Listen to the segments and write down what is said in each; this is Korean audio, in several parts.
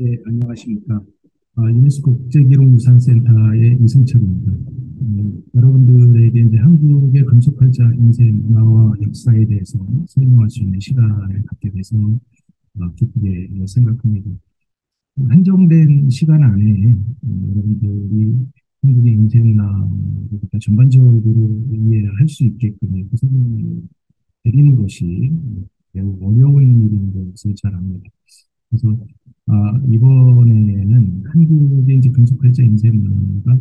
네, 안녕하십니까. 유네스코 국제기록유산센터의 이승철입니다. 여러분들에게 이제 한국의 금속활자 인쇄 문화와 역사에 대해서 설명할 수 있는 시간을 갖게 돼서 기쁘게 생각합니다. 한정된 시간 안에 여러분들이 한국의 인쇄 문화를 전반적으로 이해할 수 있게끔 설명을 드리는 것이 매우 어려운 일인 것을 잘 압니다. 그래서 이번에는 한국의 이제 금속활자 인쇄 문화가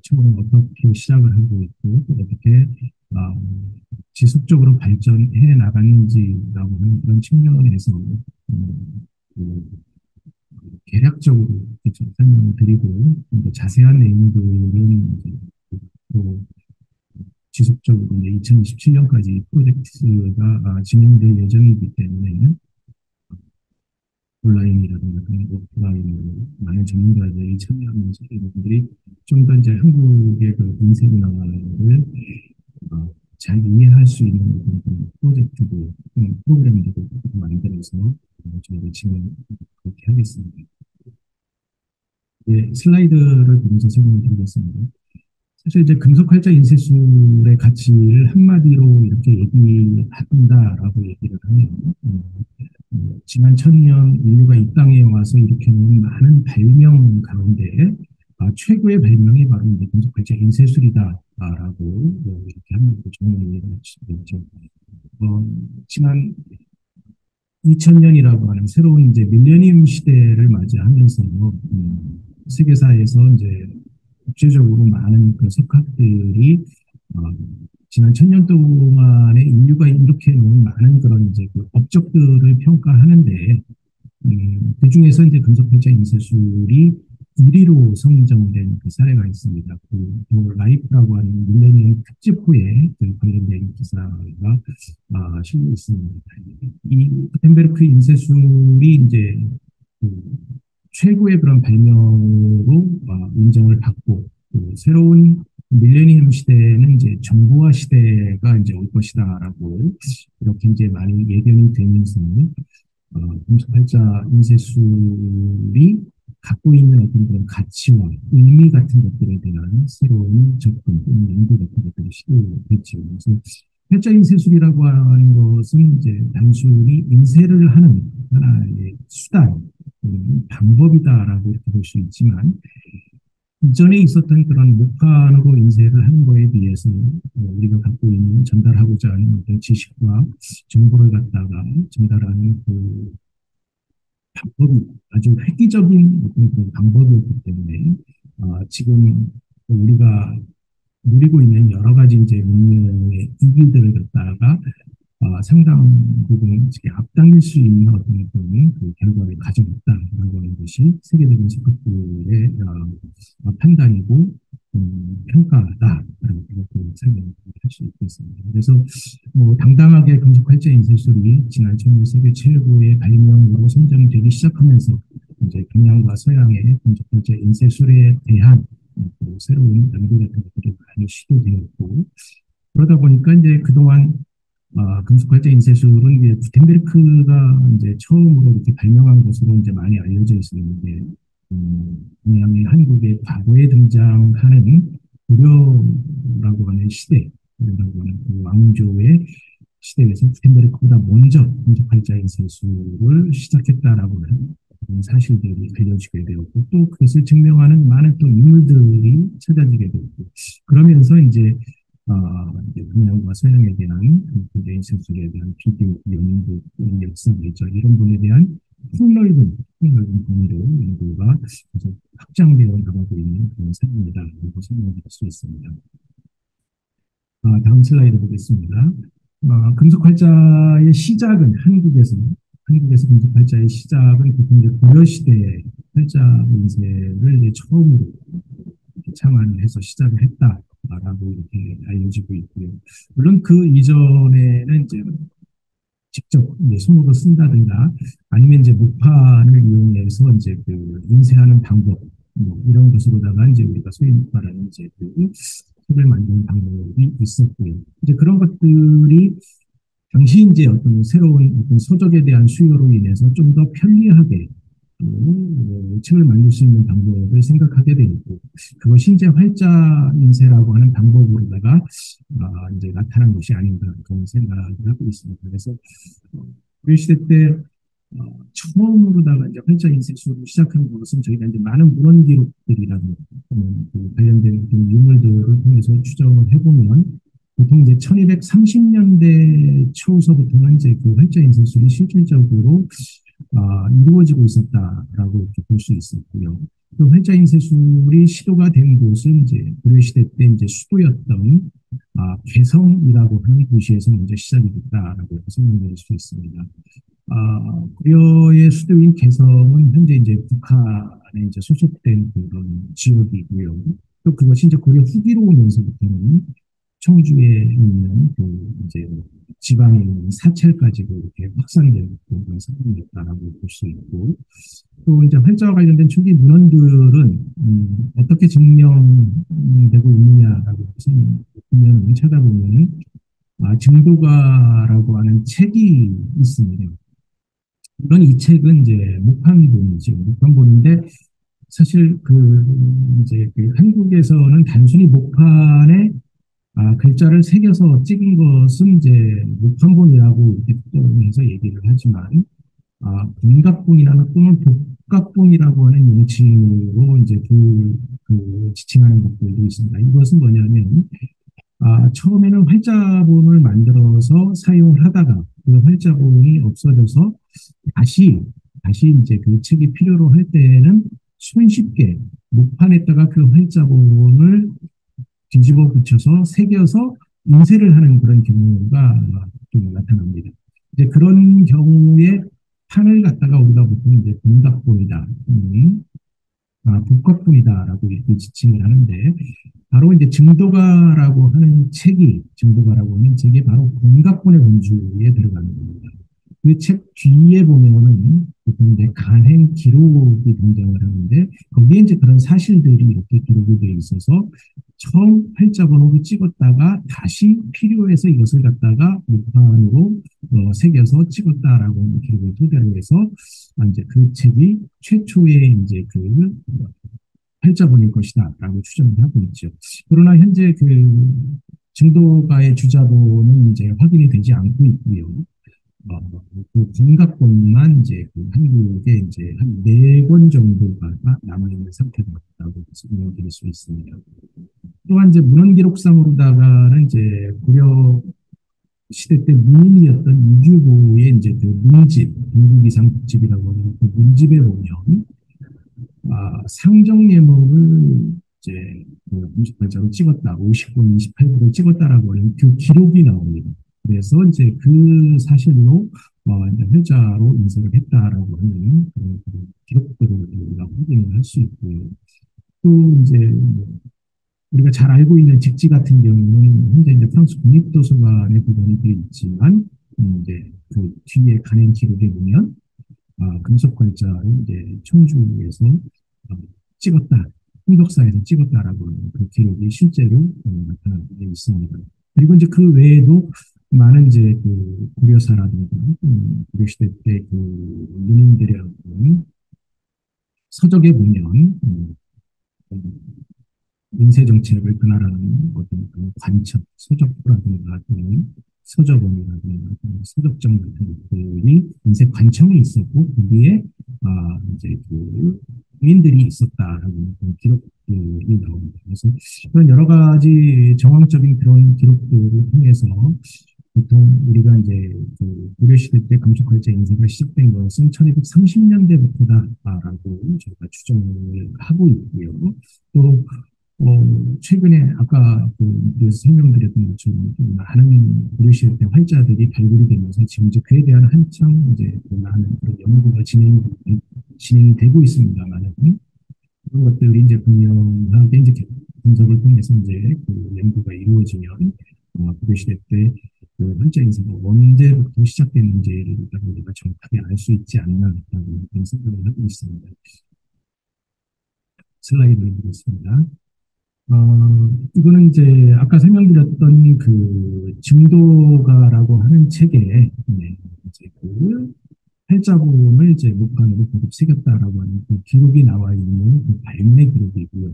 처음에 어떻게 시작을 하고 있고 어떻게 아, 지속적으로 발전해 나갔는지라고 하는 그런 측면에서 그 개략적으로 좀 설명을 드리고 자세한 내용들은 이제 또 지속적으로 이제 2027년까지 프로젝트가 진행될 예정이기 때문에 온라인이라든가 그런 오프라인으로 많은 전문가들이 참여하면서 이분들이 좀 더 이제 한국의 그 인쇄 문화를 잘 이해할 수 있는 그런 프로젝트도, 프로그램들도 만들어서 저희가 진행 그렇게 하겠습니다. 네, 슬라이드를 보면서 설명드리겠습니다. 사실 이제 금속활자 인쇄술의 가치를 한마디로 이렇게 얘기한다라고 얘기를 하면, 지난 1000년 인류가 이 땅에 와서 일으켜놓은 많은 발명 가운데 최고의 발명이 바로 이제 금속활자 인쇄술이다라고 이렇게 하면 정말 이해가 되죠. 지난 2000년이라고 하는 새로운 이제 밀레니엄 시대를 맞이하면서 세계사에서 이제 국제적으로 많은 그 석학들이 어, 지난 1000년 동안에 인류가 이렇게 놓은 많은 그런 이제 그 업적들을 평가하는데 그 중에서 이제 금속활자 인쇄술이 1위로 선정된 그 사례가 있습니다. 그 라이프라고 하는 밀레니엄 특집호에 그 관련된 기사가 실려 있습니다. 이 구텐베르크 인쇄술이 이제 그 최고의 그런 발명으로 인정을 받고 새로운 밀레니엄 시대는 이제 정보화 시대가 이제 올 것이다라고 이렇게 이제 많이 예견이 되면서 금속활자 인쇄술이 갖고 있는 어떤 그런 가치와 의미 같은 것들에 대한 새로운 접근 또는 연구 같은 것들이 시도됐죠. 그래서 활자 인쇄술이라고 하는 것은 이제 단순히 인쇄를 하는 하나의 수단, 방법이다라고 이렇게 볼 수 있지만 이전에 있었던 그런 목판으로 인쇄를 하는 거에 비해서 우리가 갖고 있는 전달하고자 하는 어떤 지식과 정보를 갖다가 전달하는 그 방법이 아주 획기적인 어떤 그런 방법이었기 때문에 지금 우리가 누리고 있는 여러 가지 이제 문명의 이기들을 갖다가 상당 부분 앞당길 수 있는 어떤 그 결과를 가져왔다라고 하는 것이 세계적인 석학들의 판단이고 평가다라고 이렇게 설명할 수 있겠습니다. 그래서 뭐 당당하게 금속활자 인쇄술이 지난 1000년 세계 최고의 발명으로 선정되기 시작하면서 이제 동양과 서양의 금속활자 인쇄술에 대한 새로운 연구 같은 것들이 많이 시도되었고 그러다 보니까 이제 그동안 금속활자 인쇄술은 이제 구텐베르크가 이제 처음으로 이렇게 발명한 것으로 이제 많이 알려져 있었는데, 동양의 한국의 과거에 등장하는 고려라고 하는 시대, 고려라고 하는 그 왕조의 시대에서 구텐베르크보다 먼저 금속활자 인쇄술을 시작했다라고 하는 사실들이 알려지게 되었고, 또 그것을 증명하는 많은 또 인물들이 찾아지게 되었고, 그러면서 이제 동양과 서양에 대한 근대인 세술에 대한 비교, 연구, 역사, 외적 이런 부분에 대한 폭넓은 범위로 연구가 계속 확장되어 나가고 있는 그런 상황이다. 라고 설명할 수 있습니다. 다음 슬라이드 보겠습니다. 금속활자의 시작은 한국에서 금속활자의 시작은 보통 이제 고려시대에 활자 인쇄를 이제 처음으로 창안해서 시작을 했다라고 이렇게 알려지고 있고요. 물론 그 이전에는 이제 직접 이제 손으로 쓴다든가 아니면 이제 목판을 이용해서 이제 그 인쇄하는 방법 뭐 이런 것으로다가 이제 우리가 소위 말하는 이제 그 책을 만드는 방법이 있었고요. 이제 그런 것들이 당시 이제 어떤 새로운 어떤 서적에 대한 수요로 인해서 좀 더 편리하게 책을 만들 수 있는 방법을 생각하게 되고, 그것이 이제 활자 인쇄라고 하는 방법으로다가 이제 나타난 것이 아닌가 그런 생각을 하고 있습니다. 그래서 고려 시대 때 처음으로다가 이제 활자 인쇄술을 시작한 것은 저희가 이제 많은 문헌 기록들이라는 그 관련된 그 유물들을 통해서 추정을 해보면 보통 이제 1230년대 초서부터는 이제 그 활자 인쇄술이 실질적으로 이루어지고 있었다라고 볼 수 있었고요. 그 활자 인쇄술이 시도가 된 곳은 이제 고려 시대 때 이제 수도였던 개성이라고 하는 도시에서 먼저 시작이 됐다라고 설명할 수 있습니다. 고려의 수도인 개성은 현재 이제 북한에 이제 소속된 그런 지역이고요. 또 그것이 이제 고려 후기로 오면서부터는 청주에 있는 그 이제 지방에 있는 사찰까지도 이렇게 확산되는 그런 상황이었다라고 볼 수 있고, 또 이제 활자와 관련된 초기 문헌들은 어떻게 증명되고 있느냐라고 보면 찾아보면 증도가라고 하는 책이 있습니다. 물론 이 책은 이제 목판본이죠. 목판본인데 사실 이제 그 한국에서는 단순히 목판에 글자를 새겨서 찍은 것은 이제 목판본이라고 특정해서 얘기를 하지만 본각본이나 또는 복각본이라고 하는 명칭으로 이제 지칭하는 것들도 있습니다. 이것은 뭐냐면 처음에는 활자본을 만들어서 사용을 하다가 그 활자본이 없어져서 다시 이제 그 책이 필요로 할 때에는 손쉽게 목판에다가 그 활자본을 뒤집어 붙여서 새겨서 인쇄를 하는 그런 경우가 좀 나타납니다. 이제 그런 경우에 판을 갖다가 우리가 보통 이제 본각본이다, 복각본이다라고 이렇게 지칭을 하는데, 바로 이제 증도가라고 하는 책이 바로 본각본의 범주에 들어가는 겁니다. 그 책 뒤에 보면은 보통 이제 간행 기록이 등장을 하는데, 거기에 이제 그런 사실들이 이렇게 기록이 되어 있어서 처음 활자번호를 찍었다가 다시 필요해서 이것을 갖다가 목판으로 새겨서 찍었다라고 하는 기록을 토대로 해서 이제 그 책이 최초의 이제 그 활자본일 것이다라고 추정을 하고 있죠. 그러나 현재 그 증도가의 주자본은 이제 확인이 되지 않고 있고요. 그 분각본만 이제 그 한국에 이제 한 4권 정도가 남아있는 상태라고 설명드릴 수 있습니다. 또한 이제 문헌 기록상으로다가는 이제 고려 시대 때 문인이었던 이규보의 이제 그 문집, 중국이상집이라고 하는 그 문집에 보면 상정 예목을 이제 그 58자로 찍었다, 50분 28분을 찍었다라고 하는 그 기록이 나옵니다. 그래서 이제 그 사실로 활자로 인쇄를 했다라고 하는 그런 기록들을 우리가 확인을 할 수 있고요. 또 이제 우리가 잘 알고 있는 직지 같은 경우는 현재 이제 프랑스 국립도서관에 보관이 되어 있지만 이제 그 뒤에 간행 기록에 보면 금속활자를 이제 청주에서 찍었다, 홍덕사에서 찍었다라고 하는 그 기록이 실제로 나타나고 있습니다. 그리고 이제 그 외에도 많은 이제 그 고려사라든가 고려시대 때 그 문인들의 서적에 보면 인쇄 정책을 그나라는 어떤 관청, 서적부라든가 또는 서적원이라든가 서적정 같은 것들이 인쇄 관청이 있었고 거기에 이제 그 인들이 있었다라는 기록들이 나옵니다. 그래서 그런 여러 가지 정황적인 그런 기록들을 통해서 보통 우리가 이제 그 고려시대 때 금속활자 인쇄가 시작된 것은 1230년대부터다라고 저희가 추정을 하고 있고요. 또 최근에 아까 그 설명드렸던 것처럼 많은 고려시대 때 활자들이 발굴이 되면서 지금 이제 그에 대한 한창 이제 많은 그런 연구가 진행이 되고 있습니다만 그런 것들이 이제 분명하게 이제 분석을 통해서 이제 그 연구가 이루어지면 고려시대 때 그 활자 인쇄가 언제부터 시작됐는지를 우리가 정확하게 알 수 있지 않나라고 그런 생각을 하고 있습니다. 슬라이드를 보겠습니다. 이거는 이제 아까 설명드렸던 그 증도가라고 하는 책에 이제 그 활자본을 이제 목판으로 거듭 새겼다라고 하는 그 기록이 나와 있는 그 발매 기록이고요.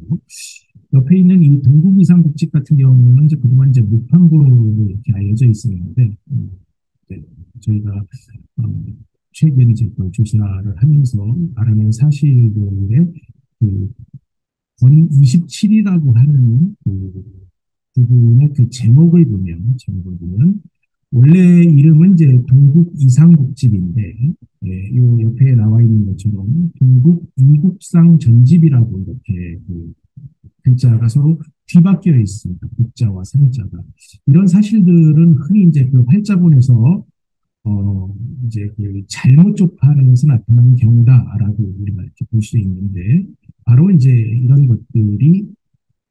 옆에 있는 이 동국 이상국집 같은 경우는 이제 그동안 이제 목판본으로 이렇게 알려져 있었는데, 네, 저희가 어, 최근에 이제 그 조사를 하면서 알아낸 사실들의 그 권 27이라고 하는 그 부분의 그 제목을 보면 원래 이름은 이제 동국 이상국집인데, 예, 요 옆에 나와 있는 것처럼 동국 이국상 전집이라고 이렇게 그 글자가 서로 뒤바뀌어 있습니다. 국자와 상자가. 이런 사실들은 흔히 이제 그 활자본에서 어, 이제 그 잘못 접하면서 나타나는 경우다라고 우리가 이렇게 볼 수 있는데, 바로 이제 이런 것들이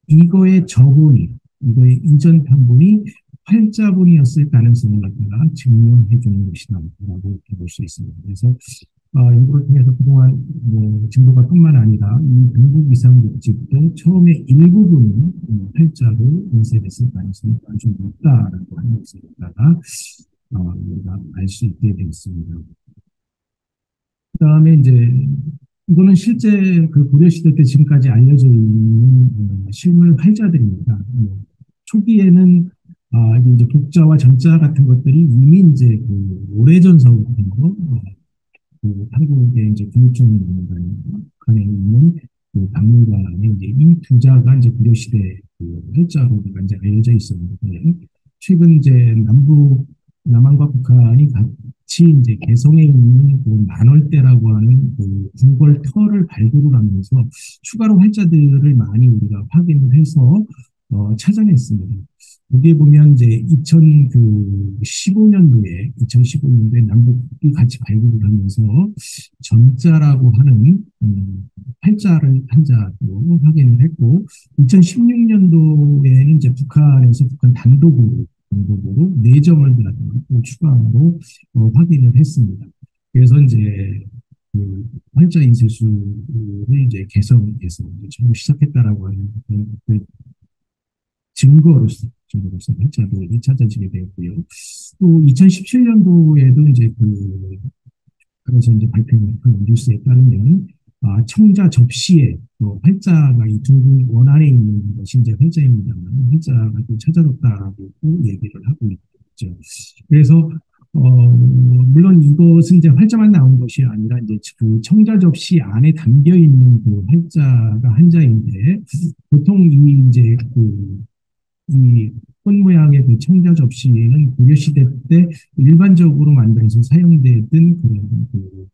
이거의 저본이, 이거의 이전 편본이 활자본이었을 가능성을 갖다가 증명해 주는 것이다라고 볼 수 있습니다. 그래서 연구를 통해서 그동안 뭐 증거가 뿐만 아니라 이 동국 이상국집도 처음에 일부분은 활자로 인쇄됐을 가능성이 아주 높다라고 하는 것을 갖다가 우리가 알 수 있게 되었습니다. 그다음에 이제 이거는 실제 그 고려시대 때 지금까지 알려져 있는 실물 활자들입니다. 초기에는 이제 독자와 전자 같은 것들이 이미 이제 그 오래전서부터 그 한국의 이제 국립중앙박물관에 있는 그 박물관에 이제 이 두 자가 이제 고려시대 그 활자로 이제 알려져 있었는데, 최근 이제 남한과 북한이 같이 이제 개성에 있는 그 만월대라고 하는 그 궁궐터를 발굴을 하면서 추가로 활자들을 많이 우리가 확인을 해서 찾아냈습니다. 여기에 보면 이제 2015년도에 남북이 같이 발굴을 하면서 전자라고 하는 팔자를 한자로 확인을 했고, 2016년도에는 이제 북한 단독으로 내정을 또 추가로 확인을 했습니다. 그래서 이제 그 활자 인쇄술을 이제 개성해서 이제 처음 시작했다라고 하는 그 증거로서 활자들이 찾아지게 되었고요. 또 2017년도에도 이제 그래서 이제 발표한 그 뉴스에 따르면 청자 접시에 활자가 이 둥근 원안에 있는 것이 이제 활자입니다만 활자가 또 찾아졌다라고 얘기를 하고 있죠. 그래서 물론 이것은 이제 활자만 나온 것이 아니라 이제 그 청자 접시 안에 담겨 있는 그 활자가 한자인데, 보통 이제 이 꽃 모양의 그 청자 접시는 고려시대 때 일반적으로 만들어서 사용되던 그런 그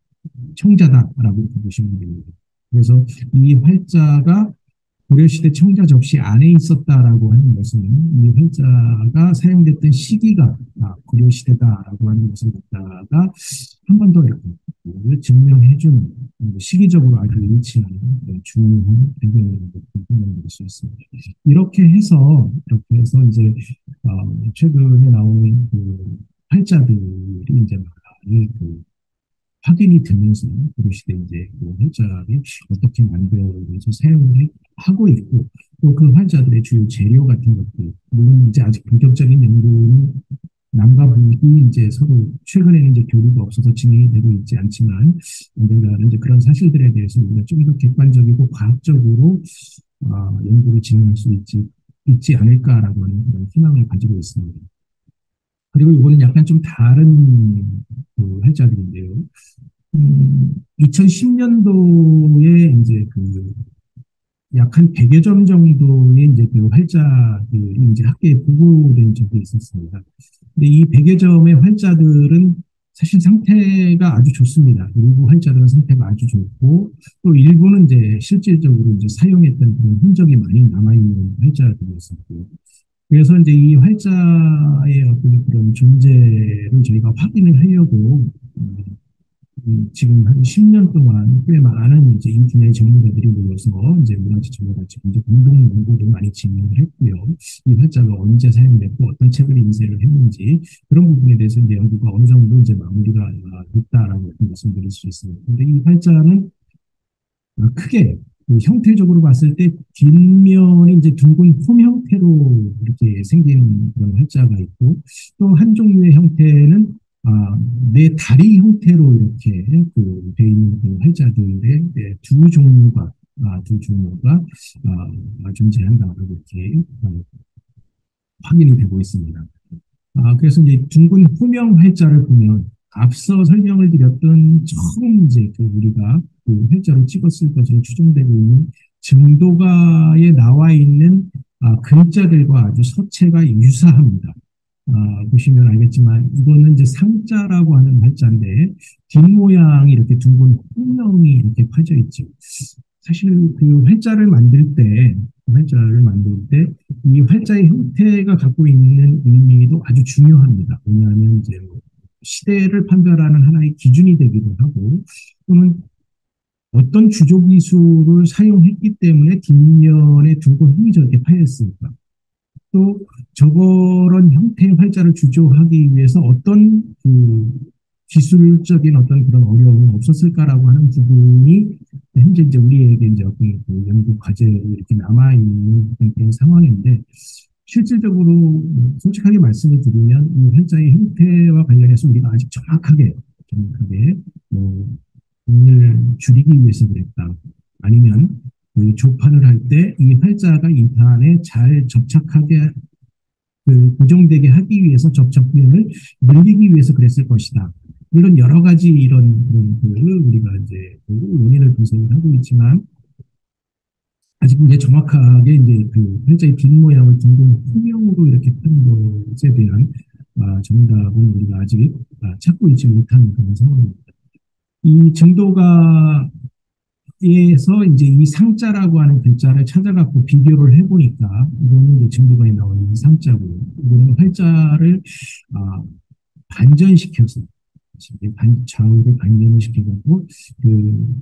청자다라고 보시면 됩니다. 그래서 이 활자가 고려시대 청자 접시 안에 있었다라고 하는 것은 이 활자가 사용됐던 시기가 고려시대다라고 하는 것을 갖다가 한 번 더 이렇게 증명해주는 시기적으로 아주 일치하는 중요한 배경이라고 설명드릴 수 있습니다. 이렇게 해서 이제 최근에 나오는 그 활자들이 이제 많이 확인이 되면서 고려시대 이제 그 활자를 어떻게 만들어서 사용을 하고 있고, 또 그 활자들의 주요 재료 같은 것들, 물론 이제 아직 본격적인 연구는 남과 북이 이제 서로 최근에는 이제 교류가 없어서 진행이 되고 있지 않지만, 언젠가는 이제 그런 사실들에 대해서 우리가 좀 더 객관적이고 과학적으로 연구를 진행할 수 있지 않을까라고 하는 그런 희망을 가지고 있습니다. 그리고 이거는 약간 좀 다른 그 활자들인데요. 2010년도에 이제 약 한 100여 점 정도의 이제 그 활자들이 이제 학계에 보고된 적이 있었습니다. 근데 이 100여 점의 활자들은 사실 상태가 아주 좋습니다. 일부 활자들은 상태가 아주 좋고, 또 일부는 이제 실질적으로 이제 사용했던 그런 흔적이 많이 남아있는 활자들이었었고요. 그래서 이제 이 활자의 어떤 그런 존재를 저희가 확인을 하려고 지금 한 10년 동안 꽤 많은 이제 인터넷 전문가들이 모여서 이제 문화재 전문가처럼 이제 공동 연구를 많이 진행을 했고요. 이 활자가 언제 사용됐고 어떤 책을 인쇄를 했는지 그런 부분에 대해서 이제 연구가 어느 정도 이제 마무리가 됐다라고 말씀드릴 수 있습니다. 근데 이 활자는 크게 형태적으로 봤을 때 뒷면이 이제 둥근 홈 형태로 이렇게 생긴 그런 활자가 있고, 또 한 종류의 형태는 내 다리 형태로 이렇게 돼 있는 그 활자들의 두 종류가 존재한다고 이렇게 확인이 되고 있습니다. 그래서 이제 둥근 호명 활자를 보면 앞서 설명을 드렸던 처음 이제 우리가 그 활자로 찍었을 것으로 추정되고 있는 증도가에 나와 있는 글자들과 아주 서체가 유사합니다. 보시면 알겠지만 이거는 이제 상자라고 하는 활자인데 뒷모양이 이렇게 둥근 호명이 이렇게 파져 있죠. 사실 그 활자를 만들 때 이 활자의 형태가 갖고 있는 의미도 아주 중요합니다. 왜냐하면 이제 뭐 시대를 판별하는 하나의 기준이 되기도 하고 또는 어떤 주조 기술을 사용했기 때문에 뒷면에 둥근 홈이 저렇게 파였습니까? 또 저런 형태의 활자를 주조하기 위해서 어떤 기술적인 어떤 그런 어려움은 없었을까라고 하는 부분이 현재 이제 우리에게 이제 어떤 연구 과제로 이렇게 남아있는 그런 상황인데 실질적으로 솔직하게 말씀을 드리면 이 활자의 형태와 관련해서 우리가 아직 정확하게 뭐 공을 줄이기 위해서 그랬다. 아니면 조판을 할 때 이 활자가 이 판에 잘 접착하게 고정되게 하기 위해서 접착면을 늘리기 위해서 그랬을 것이다. 물론 여러 가지 이런 우리가 이제 원인을 분석을 하고 있지만 아직 이제 정확하게 이제 활자의 뒷모양을 둥근 호명으로 이렇게 편 것에 대한 정답은 우리가 아직 찾고 있지 못한 그런 상황입니다. 이 정도가 에서 이제 이 상자라고 하는 글자를 찾아갖고 비교를 해보니까 이거는 이제 증거가에 나와 있는 상자고 이거는 활자를 반전시켜서 좌우를 반전을 시켜갖고 그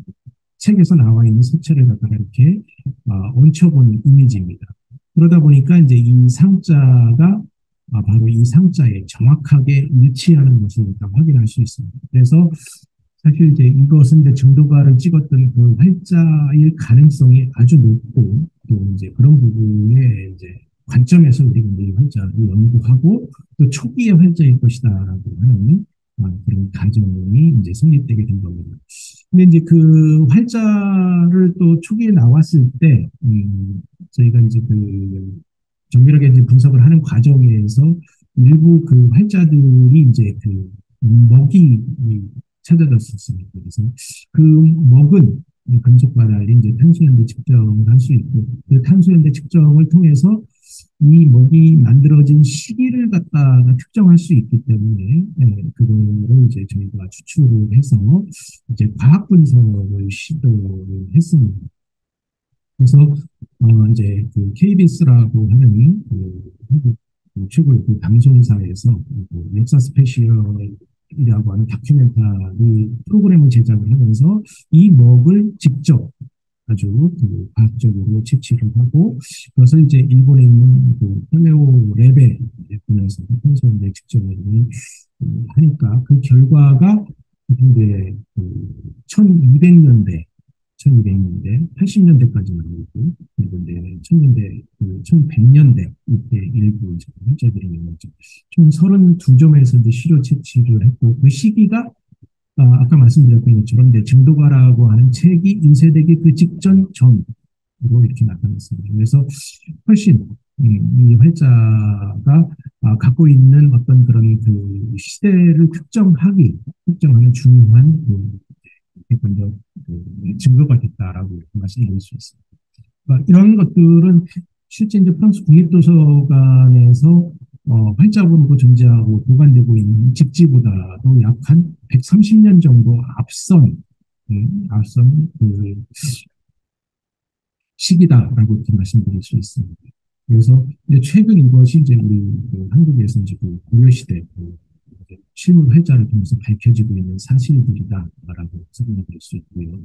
책에서 나와 있는 서체를 갖다가 이렇게 얹혀본 이미지입니다. 그러다 보니까 이제 이 상자가 바로 이 상자에 정확하게 일치하는 것을 일단 확인할 수 있습니다. 그래서 사실 이제 이것은 이제 정도가를 찍었던 그 활자일 가능성이 아주 높고 또 이제 그런 부분에 이제 관점에서 우리가 이 활자를 연구하고 또 초기의 활자일 것이다라고 하는 그런 가정이 이제 성립되게 된 겁니다. 근데 이제 그 활자를 또 초기에 나왔을 때 저희가 이제 정밀하게 이제 분석을 하는 과정에서 일부 그 활자들이 이제 먹이 찾아졌었습니다. 그래서 그 먹은 금속과 달리 이제 탄소연대 측정을 할 수 있고 그 탄소연대 측정을 통해서 이 먹이 만들어진 시기를 갖다가 특정할 수 있기 때문에 그거를 이제 저희가 추출을 해서 이제 과학 분석을 시도를 했습니다. 그래서 이제 KBS라고 하는 한국 최고의 방송사에서 역사 스페셜 이라고 하는 다큐멘터리 프로그램을 제작을 하면서 이 먹을 직접 아주 과학적으로 채취를 하고 그것을 이제 일본에 있는 팔레오 랩에 보내서 탄소연대 측정을 하니까 그 결과가 이제 1200년대 80년대까지 나오고 그리고 이제 1100년대 이때 일부 활자들이 나왔죠. 총 32점에서 이제 시료 채취를 했고 그 시기가 아까 말씀드렸던 것처럼 이제 증도가라고 하는 책이 인쇄되기 그 직전 전으로 이렇게 나타났습니다. 그래서 훨씬 이 활자가 갖고 있는 어떤 그런 시대를 특정하는 중요한 객관적 증거가 됐다라고 말씀드릴 수 있습니다. 이런 것들은 실제 이제 프랑스 국립도서관에서 활자본으로 존재하고 보관되고 있는 직지보다도 약 한 130년 정도 앞선 시기다라고 이렇게 말씀드릴 수 있습니다. 그래서 이제 최근 이것이 이제 우리 한국에서 이제 고려시대 실물 활자를 통해서 밝혀지고 있는 사실들이다라고 설명될 수 있고요.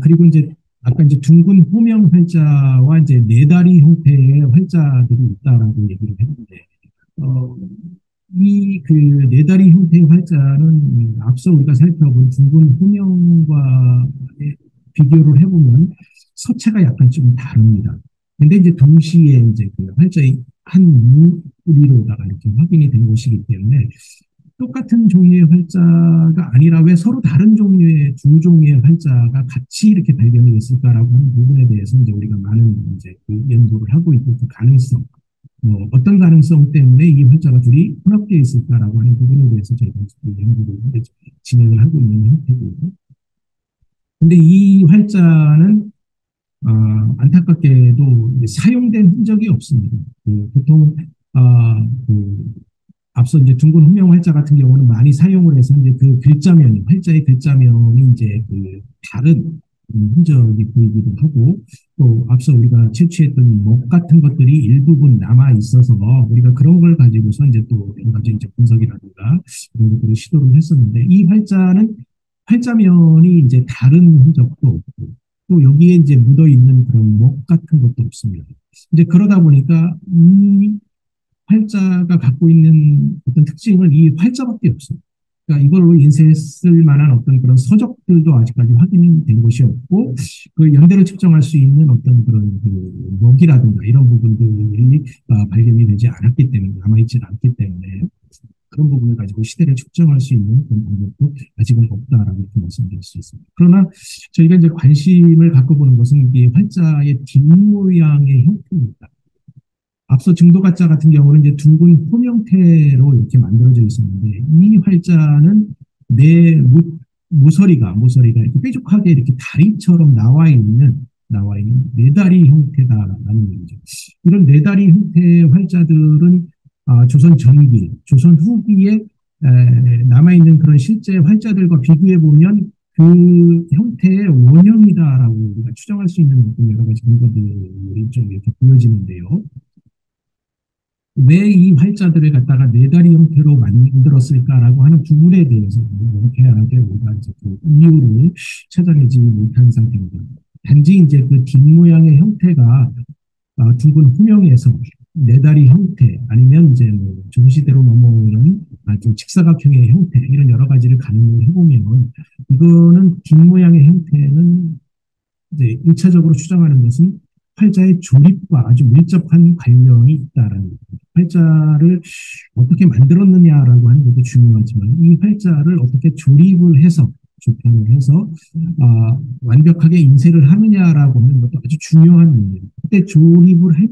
그리고 이제 아까 이제 둥근 호명 활자와 이제 네 다리 형태의 활자들이 있다라고 얘기를 했는데, 이 네 다리 형태의 활자는 앞서 우리가 살펴본 둥근 호명과 비교를 해보면 서체가 약간 좀 다릅니다. 근데 이제 동시에 이제 활자의 한 무리로다가 이렇게 확인이 된 것이기 때문에 똑같은 종류의 활자가 아니라 왜 서로 다른 종류의 두 종류의 활자가 같이 이렇게 발견이 됐을까라고 하는 부분에 대해서 이제 우리가 많은 이제 그 연구를 하고 있고 그 가능성, 뭐 어떤 가능성 때문에 이 활자가 둘이 혼합되어 있을까라고 하는 부분에 대해서 저희가 연구를 진행을 하고 있는 형태고요. 근데 이 활자는 안타깝게도 사용된 흔적이 없습니다. 보통 그 앞서 이제 둥근 후명 활자 같은 경우는 많이 사용을 해서 이제 그 글자면이 활자의 글자면이 이제 그 다른 흔적이 보이기도 하고 또 앞서 우리가 채취했던 목 같은 것들이 일부분 남아 있어서 우리가 그런 걸 가지고서 이제 또 여러 가지 이제 분석이라든가 이런 것들을 시도를 했었는데 이 활자는 활자면이 이제 다른 흔적도 없고 또 여기에 이제 묻어 있는 그런 목 같은 것도 없습니다. 이제 그러다 보니까 이 활자가 갖고 있는 어떤 특징을 이 활자밖에 없어요. 그러니까 이걸로 인쇄했을 만한 어떤 그런 서적들도 아직까지 확인된 것이 없고, 그 연대를 측정할 수 있는 어떤 그런 그 목이라든가 이런 부분들이 발견이 되지 않았기 때문에, 남아있지 않기 때문에, 그런 부분을 가지고 시대를 측정할 수 있는 그런 방법도 아직은 없다라고 이렇게 말씀드릴 수 있습니다. 그러나 저희가 이제 관심을 갖고 보는 것은 이 활자의 뒷모양의 형태입니다. 앞서 증도가짜 같은 경우는 이제 둥근 홈 형태로 이렇게 만들어져 있었는데 이 활자는 내 모서리가 이렇게 뾰족하게 이렇게 다리처럼 나와 있는 네다리 형태다라는 얘기죠. 이런 네다리 형태의 활자들은 조선 전기, 조선 후기에 남아있는 그런 실제 활자들과 비교해 보면 그 형태의 원형이다라고 우리가 추정할 수 있는 여러 가지 근거들이 좀 이렇게 보여지는데요. 왜 이 활자들을 갖다가 네 다리 형태로 만들었을까라고 하는 부분에 대해서 명쾌하게 우리가 이제 그 이유를 찾아내지 못한 상태입니다. 단지 이제 그 뒷모양의 형태가 둥근 후명에서 네 다리 형태 아니면 이제 뭐 조시대로 넘어오는 좀 직사각형의 형태 이런 여러 가지를 가능을 해보면 이거는 뒷모양의 형태는 이제 1차적으로 추정하는 것은 활자의 조립과 아주 밀접한 관련이 있다라는 겁니다. 활자를 어떻게 만들었느냐라고 하는 것도 중요하지만 이 활자를 어떻게 조립을 해서 조판을 해서 완벽하게 인쇄를 하느냐라고 하는 것도 아주 중요한 문제입니다. 그때 조립을 할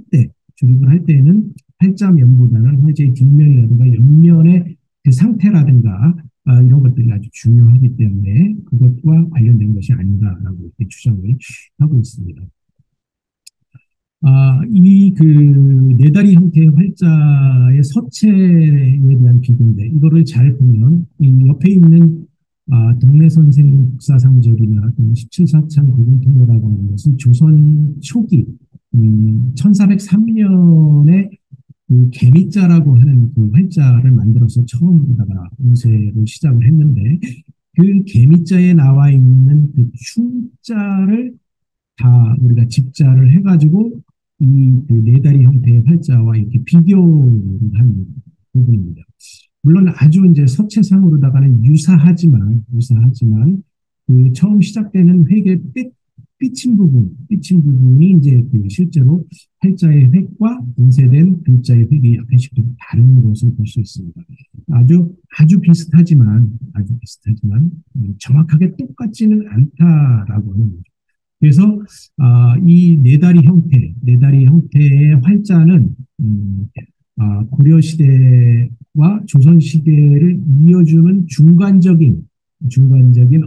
때는 활자면보다는 활자의 뒷면이라든가 옆면의 그 상태라든가 이런 것들이 아주 중요하기 때문에 그것과 관련된 것이 아닌가라고 이렇게 추정을 하고 있습니다. 이 그 네다리 형태의 활자의 서체에 대한 비교인데 이거를 잘 보면 이 옆에 있는 동래선생 국사상절이나 17사창 고궁통로라고 하는 것은 조선 초기 1403년에 그 개미자라고 하는 그 활자를 만들어서 처음으로다가 인쇄를 시작을 했는데 그 개미자에 나와 있는 그 충자를 다 우리가 집자를 해가지고 이그 네다리 형태의 활자와 이렇게 비교를 한 부분입니다. 물론 아주 이제 서체상으로다가는 유사하지만 그 처음 시작되는 획의 삐친 부분이 이제 그 실제로 활자의 획과 인쇄된 글자의 획이 약간씩 좀 다른 것을 볼 수 있습니다. 아주 비슷하지만 정확하게 똑같지는 않다라고 하는 거죠. 그래서 이 네다리 형태의 활자는 고려 시대와 조선 시대를 이어주는 중간적인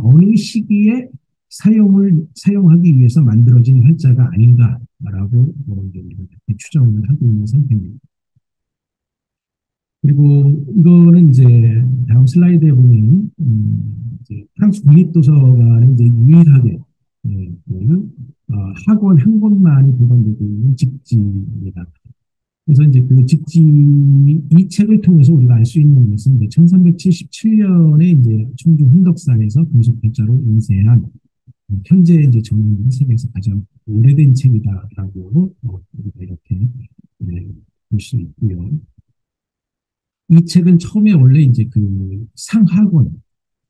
어느 시기에 사용하기 위해서 만들어진 활자가 아닌가라고 추정을 하고 있는 상태입니다. 그리고 이거는 이제 다음 슬라이드에 보면 이제 프랑스 국립도서관에 이제 유일하게 학원 한 권만이 보관되고 있는 직지입니다. 그래서 이제 그 직지 이 책을 통해서 우리가 알 수 있는 것은 1377년에 이제 청주 흥덕사에서 금속 글자로 인쇄한 현재 이제 저는 세계에서 가장 오래된 책이다라고 우리가 이렇게 볼 수 있고요. 이 책은 처음에 원래 이제 그 상하권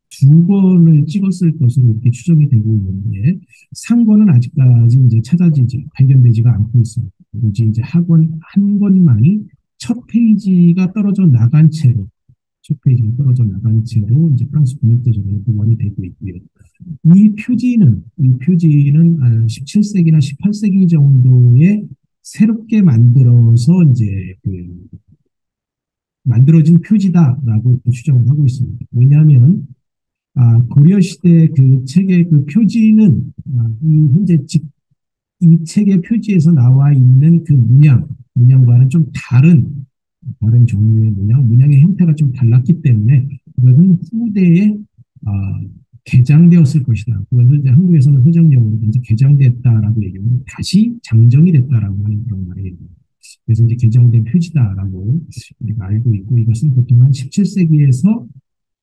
두 권을 찍었을 것으로 이렇게 추정이 되고 있는데 상권은 아직까지 이제 발견되지가 않고 있습니다. 이제 학원 한 권만이 첫 페이지가 떨어져 나간 채로 속페이지가 떨어져 나간 채로 이제 프랑스 국립도서관에 보관이 되고 있고요. 이 표지는 17세기나 18세기 정도에 새롭게 만들어서 이제 만들어진 표지다라고 추정을 하고 있습니다. 왜냐하면 고려 시대 그 책의 그 표지는 이 현재 이 책의 표지에서 나와 있는 그 문양과는 좀 다른 종류의 문양의 형태가 좀 달랐기 때문에 그것은 후대에 아, 개장되었을 것이다. 그것을 이제 한국에서는 회장용으로 이제 개장됐다라고 얘기하면 다시 장정이 됐다라고 하는 그런 말이에요. 그래서 이제 개정된 표지다라고 우리가 알고 있고 이것은 보통 한 17세기에서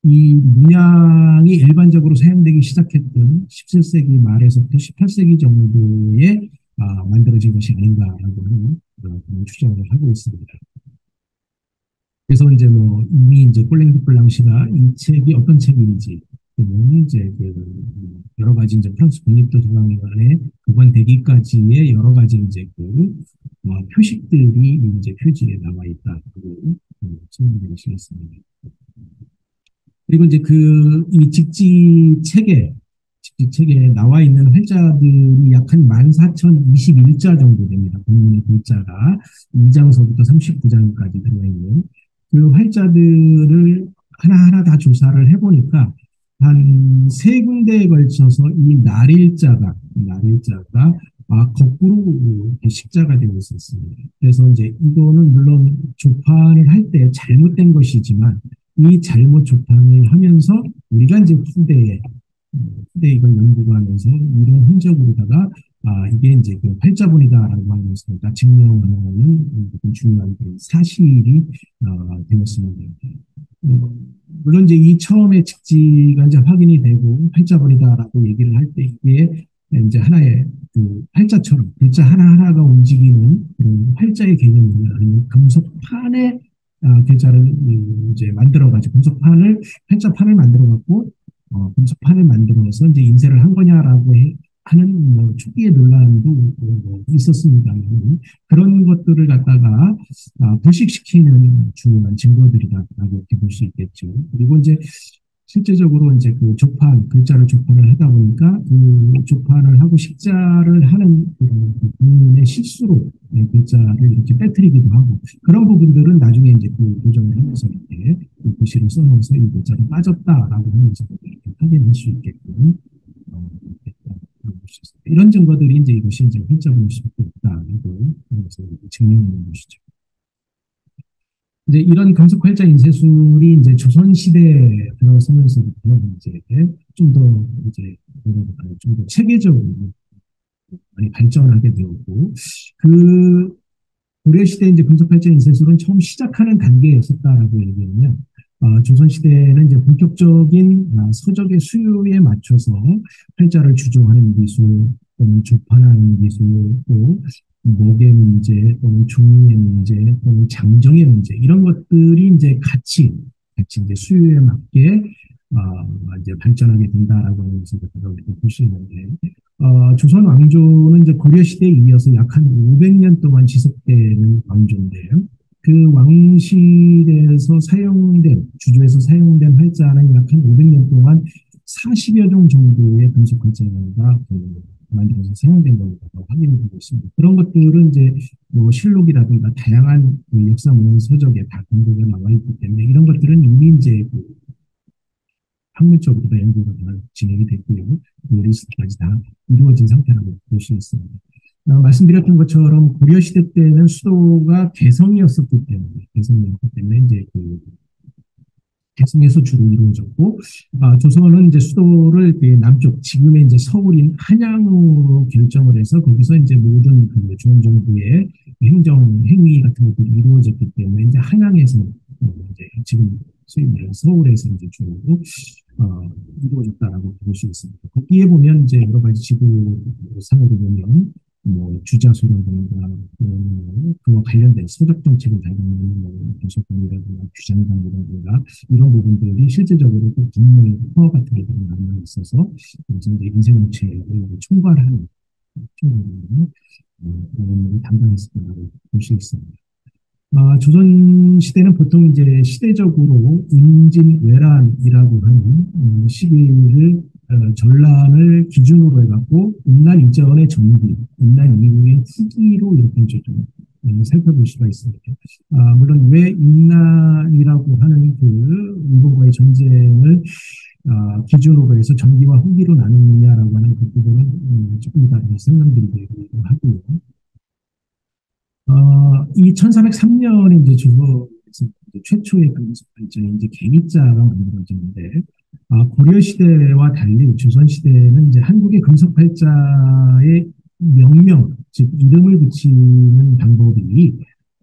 이 문양이 일반적으로 사용되기 시작했던 17세기 말에서부터 18세기 정도에 만들어진 것이 아닌가라고 하는 그런 추정을 하고 있습니다. 그래서 이제 뭐 이미 이제 꼴랭드 블랑시가 이 책이 어떤 책인지 이제 여러 가지 이제 프랑스 국립도서관에 보관되기까지의 여러 가지 이제 표식들이 이제 표지에 나와 있다고 설명드릴 수 있습니다. 그리고 이제 이 직지책에 나와 있는 활자들이 약 한 14,021자 정도 됩니다. 본문의 글자가 2장서부터 39장까지 들어있는 그 활자들을 하나하나 다 조사를 해보니까 한 세 군데에 걸쳐서 이 날일자가 거꾸로 식자가 되어 있었습니다. 그래서 이제 이거는 물론 조판을 할 때 잘못된 것이지만 이 잘못 조판을 하면서 우리가 이제 후대에 이걸 연구를 하면서 이런 흔적으로다가 이게 이제 그 활자본이다라고 하면서 증명하는 중요한 사실이 되었습니다. 물론 이제 이 처음에 직지가 이제 확인이 되고 활자본이다라고 얘기를 할 때 이게 이제 하나의 그 활자처럼 글자 하나하나가 움직이는 그런 활자의 개념이냐 아니면 금속판의 글자를 이제 만들어가지고 활자판을 만들어갖고 금속판을 만들어서 이제 인쇄를 한 거냐라고 하는 초기의 논란도 있었습니다만 그런 것들을 갖다가 불식시키는 중요한 증거들이다라고 이렇게 볼 수 있겠죠. 그리고 이제 실제적으로 이제 글자를 조판을 하다 보니까 그 조판을 하고 식자를 하는 그런 본인의 실수로 글자를 이렇게 빼뜨리기도 하고 그런 부분들은 나중에 이제 교정을 하면서 이렇게 글씨를 써놓아서 이 글자가 빠졌다라고 하면서 이렇게 확인할 수 있게끔 이런 증거들이 이제 이것이 이제 활자본일 수밖에 없다라고 증명하는 것이죠. 이제 이런 금속 활자 인쇄술이 이제 조선 시대에 들어서면서부터 이제 좀 더 이제 좀 더 체계적으로 많이 발전하게 되었고 그 고려 시대 이제 금속 활자 인쇄술은 처음 시작하는 단계였었다라고 얘기하면 조선 시대는 이제 본격적인 서적의 수요에 맞춰서 활자를 주조하는 기술 또는 조판하는 기술 또 목의 문제 또는 종이의 문제 또는 장정의 문제 이런 것들이 이제 같이 이제 수요에 맞게 이제 발전하게 된다라고 하면서 우리가 볼 수 있는데 조선 왕조는 이제 고려 시대에 이어서 약 한 500년 동안 지속되는 왕조인데요. 그 왕실에서 주조에서 사용된 활자는 약 한 500년 동안 40여 종 정도의 금속 활자가 만들어서 사용된 걸로 확인이 되고 있습니다. 그런 것들은 이제 뭐 실록이라든가 다양한 역사 문헌 서적에 다 근거가 나와 있기 때문에 이런 것들은 이미 이제 학문적으로 다 연구가 다 진행이 됐고요. 리스트까지 다 이루어진 상태라고 볼 수 있습니다. 말씀드렸던 것처럼 고려 시대 때는 수도가 개성이었기 때문에 이제 개성에서 주로 이루어졌고, 조선은 이제 수도를 남쪽, 지금의 이제 서울인 한양으로 결정을 해서 거기서 이제 모든 중원 정부의 행위 같은 것들이 이루어졌기 때문에 이제 한양에서 이제 지금 소위 말하는 서울에서 이제 주로 이루어졌다라고 볼 수 있습니다. 거기에 보면 이제 여러 가지 지도상으로 보면 뭐 주자소라든가 그와 관련된 서적 정책을 다루는 도서관이라든가 규장관이라든가 이런 부분들이 실제적으로 또 국무의 허 같은 게 남아 있어서 그래서 이제 인쇄정책을 총괄하는 부분을 담당했을 거라고 볼 수 있습니다. 조선 시대는 보통 이제 시대적으로 임진왜란이라고 하는 시기를 전란을 기준으로 해갖고 임난 이전의 전기, 임난 이후의 후기로 이렇게 이제 좀 살펴볼 수가 있습니다. 물론 왜 임난이라고 하는 그 일본과의 전쟁을 기준으로 해서 전기와 후기로 나누느냐라고 하는 그 부분은 조금 이따 설명드리기로 하고요. 이 1403년에 이제 중국에서 최초의 그 발전이 이제 개미자가 만들어지는데, 고려 시대와 달리 조선 시대는 이제 한국의 금속팔자의 명명, 즉 이름을 붙이는 방법이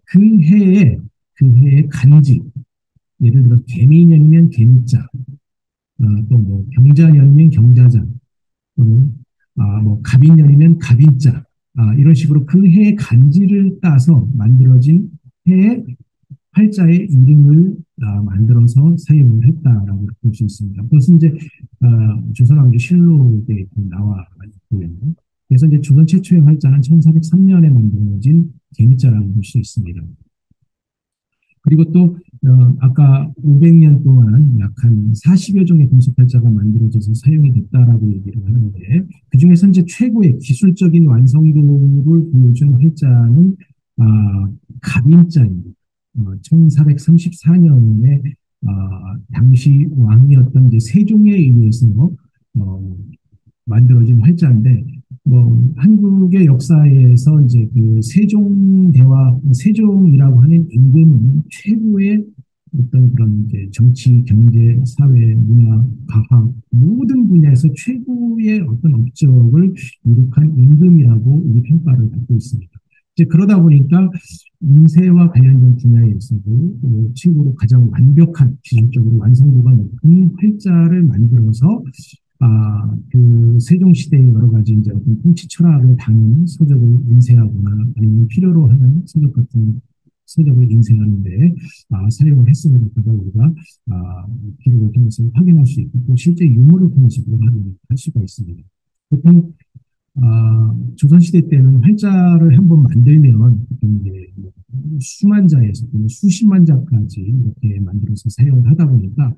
그 해에 그 해의 간지, 예를 들어 개미년이면 개미자, 또 뭐 경자년이면 경자자, 또는 뭐 갑인년이면 갑인자, 이런 식으로 그 해의 간지를 따서 만들어진 해의 팔자의 이름을 만들어서 사용을 했다라고 볼 수 있습니다. 그것은 이제 조선왕조 실록에 나와 있고요. 그래서 이제 조선 최초의 활자는 1403년에 만들어진 개미자라고 볼 수 있습니다. 그리고 또 아까 500년 동안 약 한 40여 종의 금속팔자가 만들어져서 사용이 됐다라고 얘기를 하는데, 그중에서 이제 최고의 기술적인 완성도를 보여준 활자는 갑인자입니다. 1434년에 당시 왕이었던 이제 세종에 의해서 만들어진 활자인데, 뭐 한국의 역사에서 이제 그 세종대왕, 세종이라고 하는 임금은 최고의 어떤 그런 이제 정치, 경제, 사회, 문화, 과학 모든 분야에서 최고의 어떤 업적을 이룩한 임금이라고 이 평가를 받고 있습니다. 이제 그러다 보니까 인쇄와 관련된 분야에서도 최고로 가장 완벽한 기술적으로 완성도가 높은 활자를 만들어서 그 세종시대의 여러 가지 이제 어떤 통치 철학을 담은 서적을 인쇄하거나 아니면 필요로 하는 서적 같은 서적을 인쇄하는데 사용을 했음을 갖다가 우리가 기록을 통해서 확인할 수 있고 또 실제 유물을 통해서도 확인할 수가 있습니다. 보통 조선시대 때는 활자를 한번 만들면 이제 수만 자에서 또는 수십만 자까지 이렇게 만들어서 사용을 하다 보니까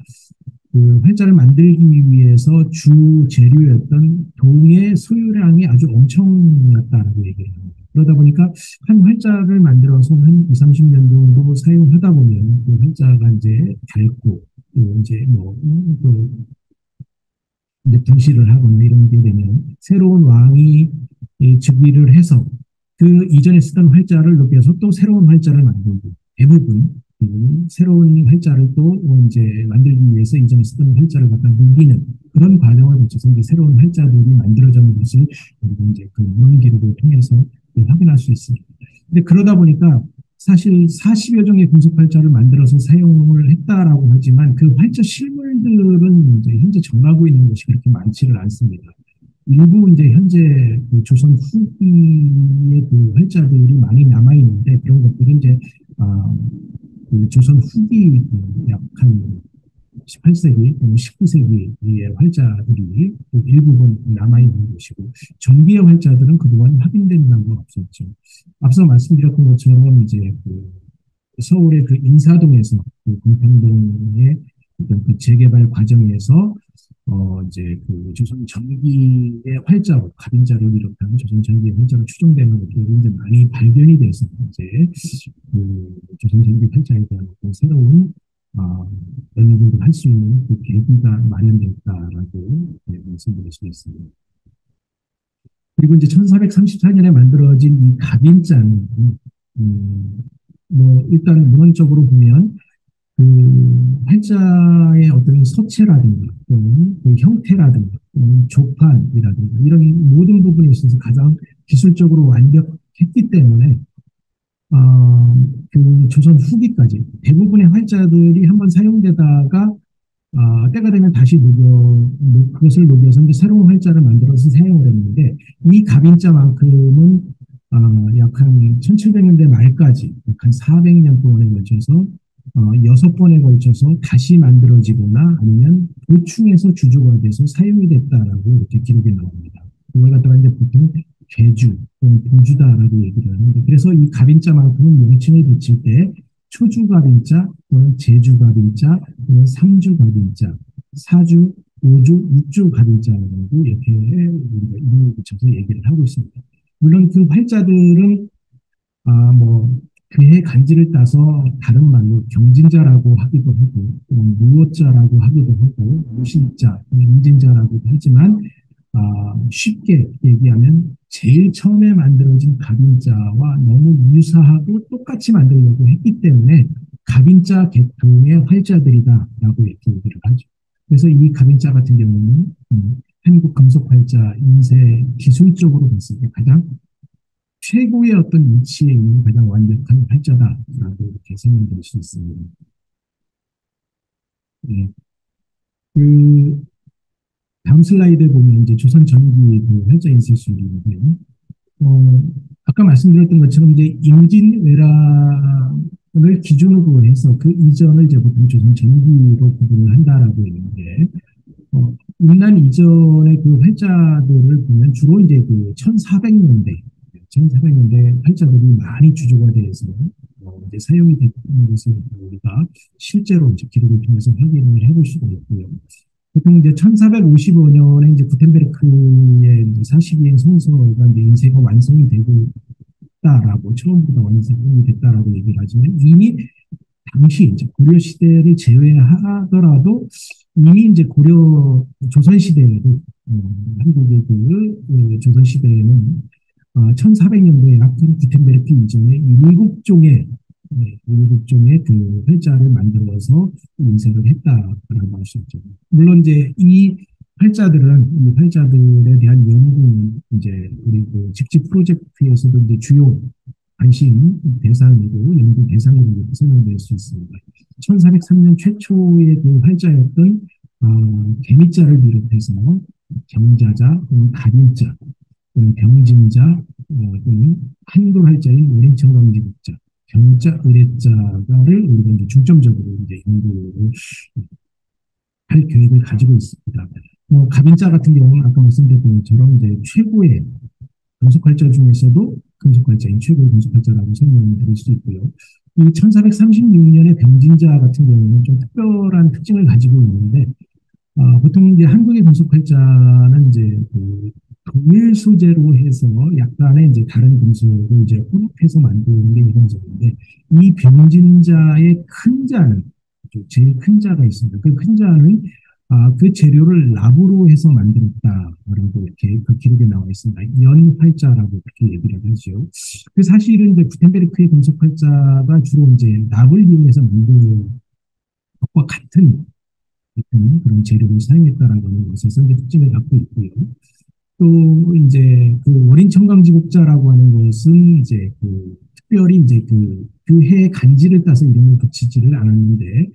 그 활자를 만들기 위해서 주 재료였던 동의 소유량이 아주 엄청났다라고 얘기를 합니다. 그러다 보니까 한 활자를 만들어서 한 2, 30년 정도 사용하다 보면 그 활자가 이제 닳고 또 이제 또 이제 분실을 하거나 이런 게 되면 새로운 왕이 즉위를 해서 그 이전에 쓰던 활자를 녹여서 또 새로운 활자를 만들고 대부분 새로운 활자를 또 이제 만들기 위해서 이전에 쓰던 활자를 갖다 녹이는 그런 과정을 거쳐서 이제 새로운 활자들이 만들어지는 것을 우리가 이제 그 문헌 기록을 통해서 확인할 수 있습니다. 근데 그러다 보니까 사실 40여 종의 금속 활자를 만들어서 사용을 했다라고 하지만 그 활자 실물들은 이제 현재 정하고 있는 것이 그렇게 많지를 않습니다. 일부 이제 현재 그 조선 후기의 그 활자들이 많이 남아 있는데 그런 것들은 이제 그 조선 후기 약한 18세기 또는 19세기의 활자들이 일부분 남아있는 것이고 정비의 활자들은 그동안 확인된 바가 없었죠. 앞서 말씀드렸던 것처럼 이제 그 서울의 그 인사동에서 그 공평동의 어떤 그 재개발 과정에서 이제 그 조선 전기의 활자로 갑인자를 비롯한 조선 전기의 활자로 추정되는 것들이 이제 많이 발견이 돼서 이제 그 조선 전기 활자에 대한 어떤 새로운 연구를 할 수 있는 그 계기가 마련됐다라고 말씀드릴 수 있습니다. 그리고 이제 1434년에 만들어진 이 갑인자는 뭐 일단 문헌적으로 보면 그 활자의 어떤 서체라든가 또는 그 형태라든가 또는 조판이라든가 이런 모든 부분에 있어서 가장 기술적으로 완벽했기 때문에 그 조선 후기까지 대부분의 활자들이 한번 사용되다가 때가 되면 다시 그것을 녹여서 이제 새로운 활자를 만들어서 사용을 했는데 이 갑인자만큼은 약 한 1700년대 말까지 약 한 400년 동안에 걸쳐서 6번에 걸쳐서 다시 만들어지거나 아니면 보충해서 주조가 돼서 사용이 됐다라고 이렇게 기록에 나옵니다. 그걸 갖다가 이제 보통 개주 또는 보주다라고 얘기를 하는데 그래서 이 갑인자만큼은 명칭을 붙일 때 초주갑인자 또는 제주갑인자 또는 삼주갑인자, 사주, 오주, 육주갑인자라고 이렇게 우리가 이름을 붙여서 얘기를 하고 있습니다. 물론 그 활자들은 그해 간지를 따서 다른 말로 경진자라고 하기도 하고, 무어자라고 하기도 하고, 무신자, 임진자라고도 하지만, 쉽게 얘기하면 제일 처음에 만들어진 갑인자와 너무 유사하고 똑같이 만들려고 했기 때문에 갑인자 계통의 활자들이다라고 이렇게 얘기를 하죠. 그래서 이 갑인자 같은 경우는 한국 금속활자 인쇄 기술적으로 봤을 때 가장 최고의 어떤 위치에 있는 가장 완벽한 활자다라고 이렇게 설명드릴 수 있습니다. 네. 그 다음 슬라이드에 보면 이제 조선 전기 그 활자 인쇄술인데요. 아까 말씀드렸던 것처럼 이제 임진왜란을 기준으로 해서 그 이전을 이제 보통 조선 전기로 구분을 한다라고 했는데, 임난 이전의 그 활자들을 보면 주로 이제 그 1400년대 활자들이 많이 주조가 돼서 이제 사용이 되는 것을 우리가 실제로 이제 기록을 통해서 확인을 해볼 수가 있고요. 보통 이제 1455년에 이제 구텐베르크의 42행 성서가 이제 인쇄가 완성이 되고 있다라고 처음부터 완성이 됐다라고 얘기를 하지만 이미 당시 이제 고려 시대를 제외하더라도 이미 이제 고려 조선 시대에도 한국의 조선 시대에는 1400년도에 아픈 구텐베르크 이전에 일곱 종의 그 활자를 만들어서 인쇄를 했다라고 할 수 있죠. 물론 이제 이 활자들에 대한 연구 이제 그리고 직접 프로젝트에서도 이제 주요 관심 대상이고 연구 대상으로 설명될 수 있습니다. 1403년 최초의 그 활자였던 개미자를 비롯해서 경자자 또는 갑인자 또는 병진자 또는 한글 활자인 원인청강지국자 경자, 의뢰자를 우리가 이제 중점적으로 이제 연구를 할 계획을 가지고 있습니다. 갑인자 같은 경우는 아까 말씀드렸던 것처럼 이제 최고의 금속활자 중에서도 금속활자인 최고의 금속활자라고 설명을 드릴 수 있고요. 이 1436년의 병진자 같은 경우는 좀 특별한 특징을 가지고 있는데, 보통 이제 한국의 금속활자는 이제 그 동일 소재로 해서 약간의 이제 다른 금속을 이제 혼합해서 만드는 게 일반적인데, 이 병진자의 큰 자는, 제일 큰 자가 있습니다. 그 큰 자는 그 재료를 납으로 해서 만들었다라고 이렇게 그 기록에 나와 있습니다. 연활자라고 그렇게 얘기를 하죠. 그 사실은 이제 구텐베르크의 금속활자가 주로 이제 납을 이용해서 만든 것과 같은 그런 재료를 사용했다라는 것에서 이제 특징을 갖고 있고요. 또 이제 그 원인 청강지국자라고 하는 것은 이제 그 특별히 이제 그 해의 간지를 따서 이름을 붙이지를 않았는데,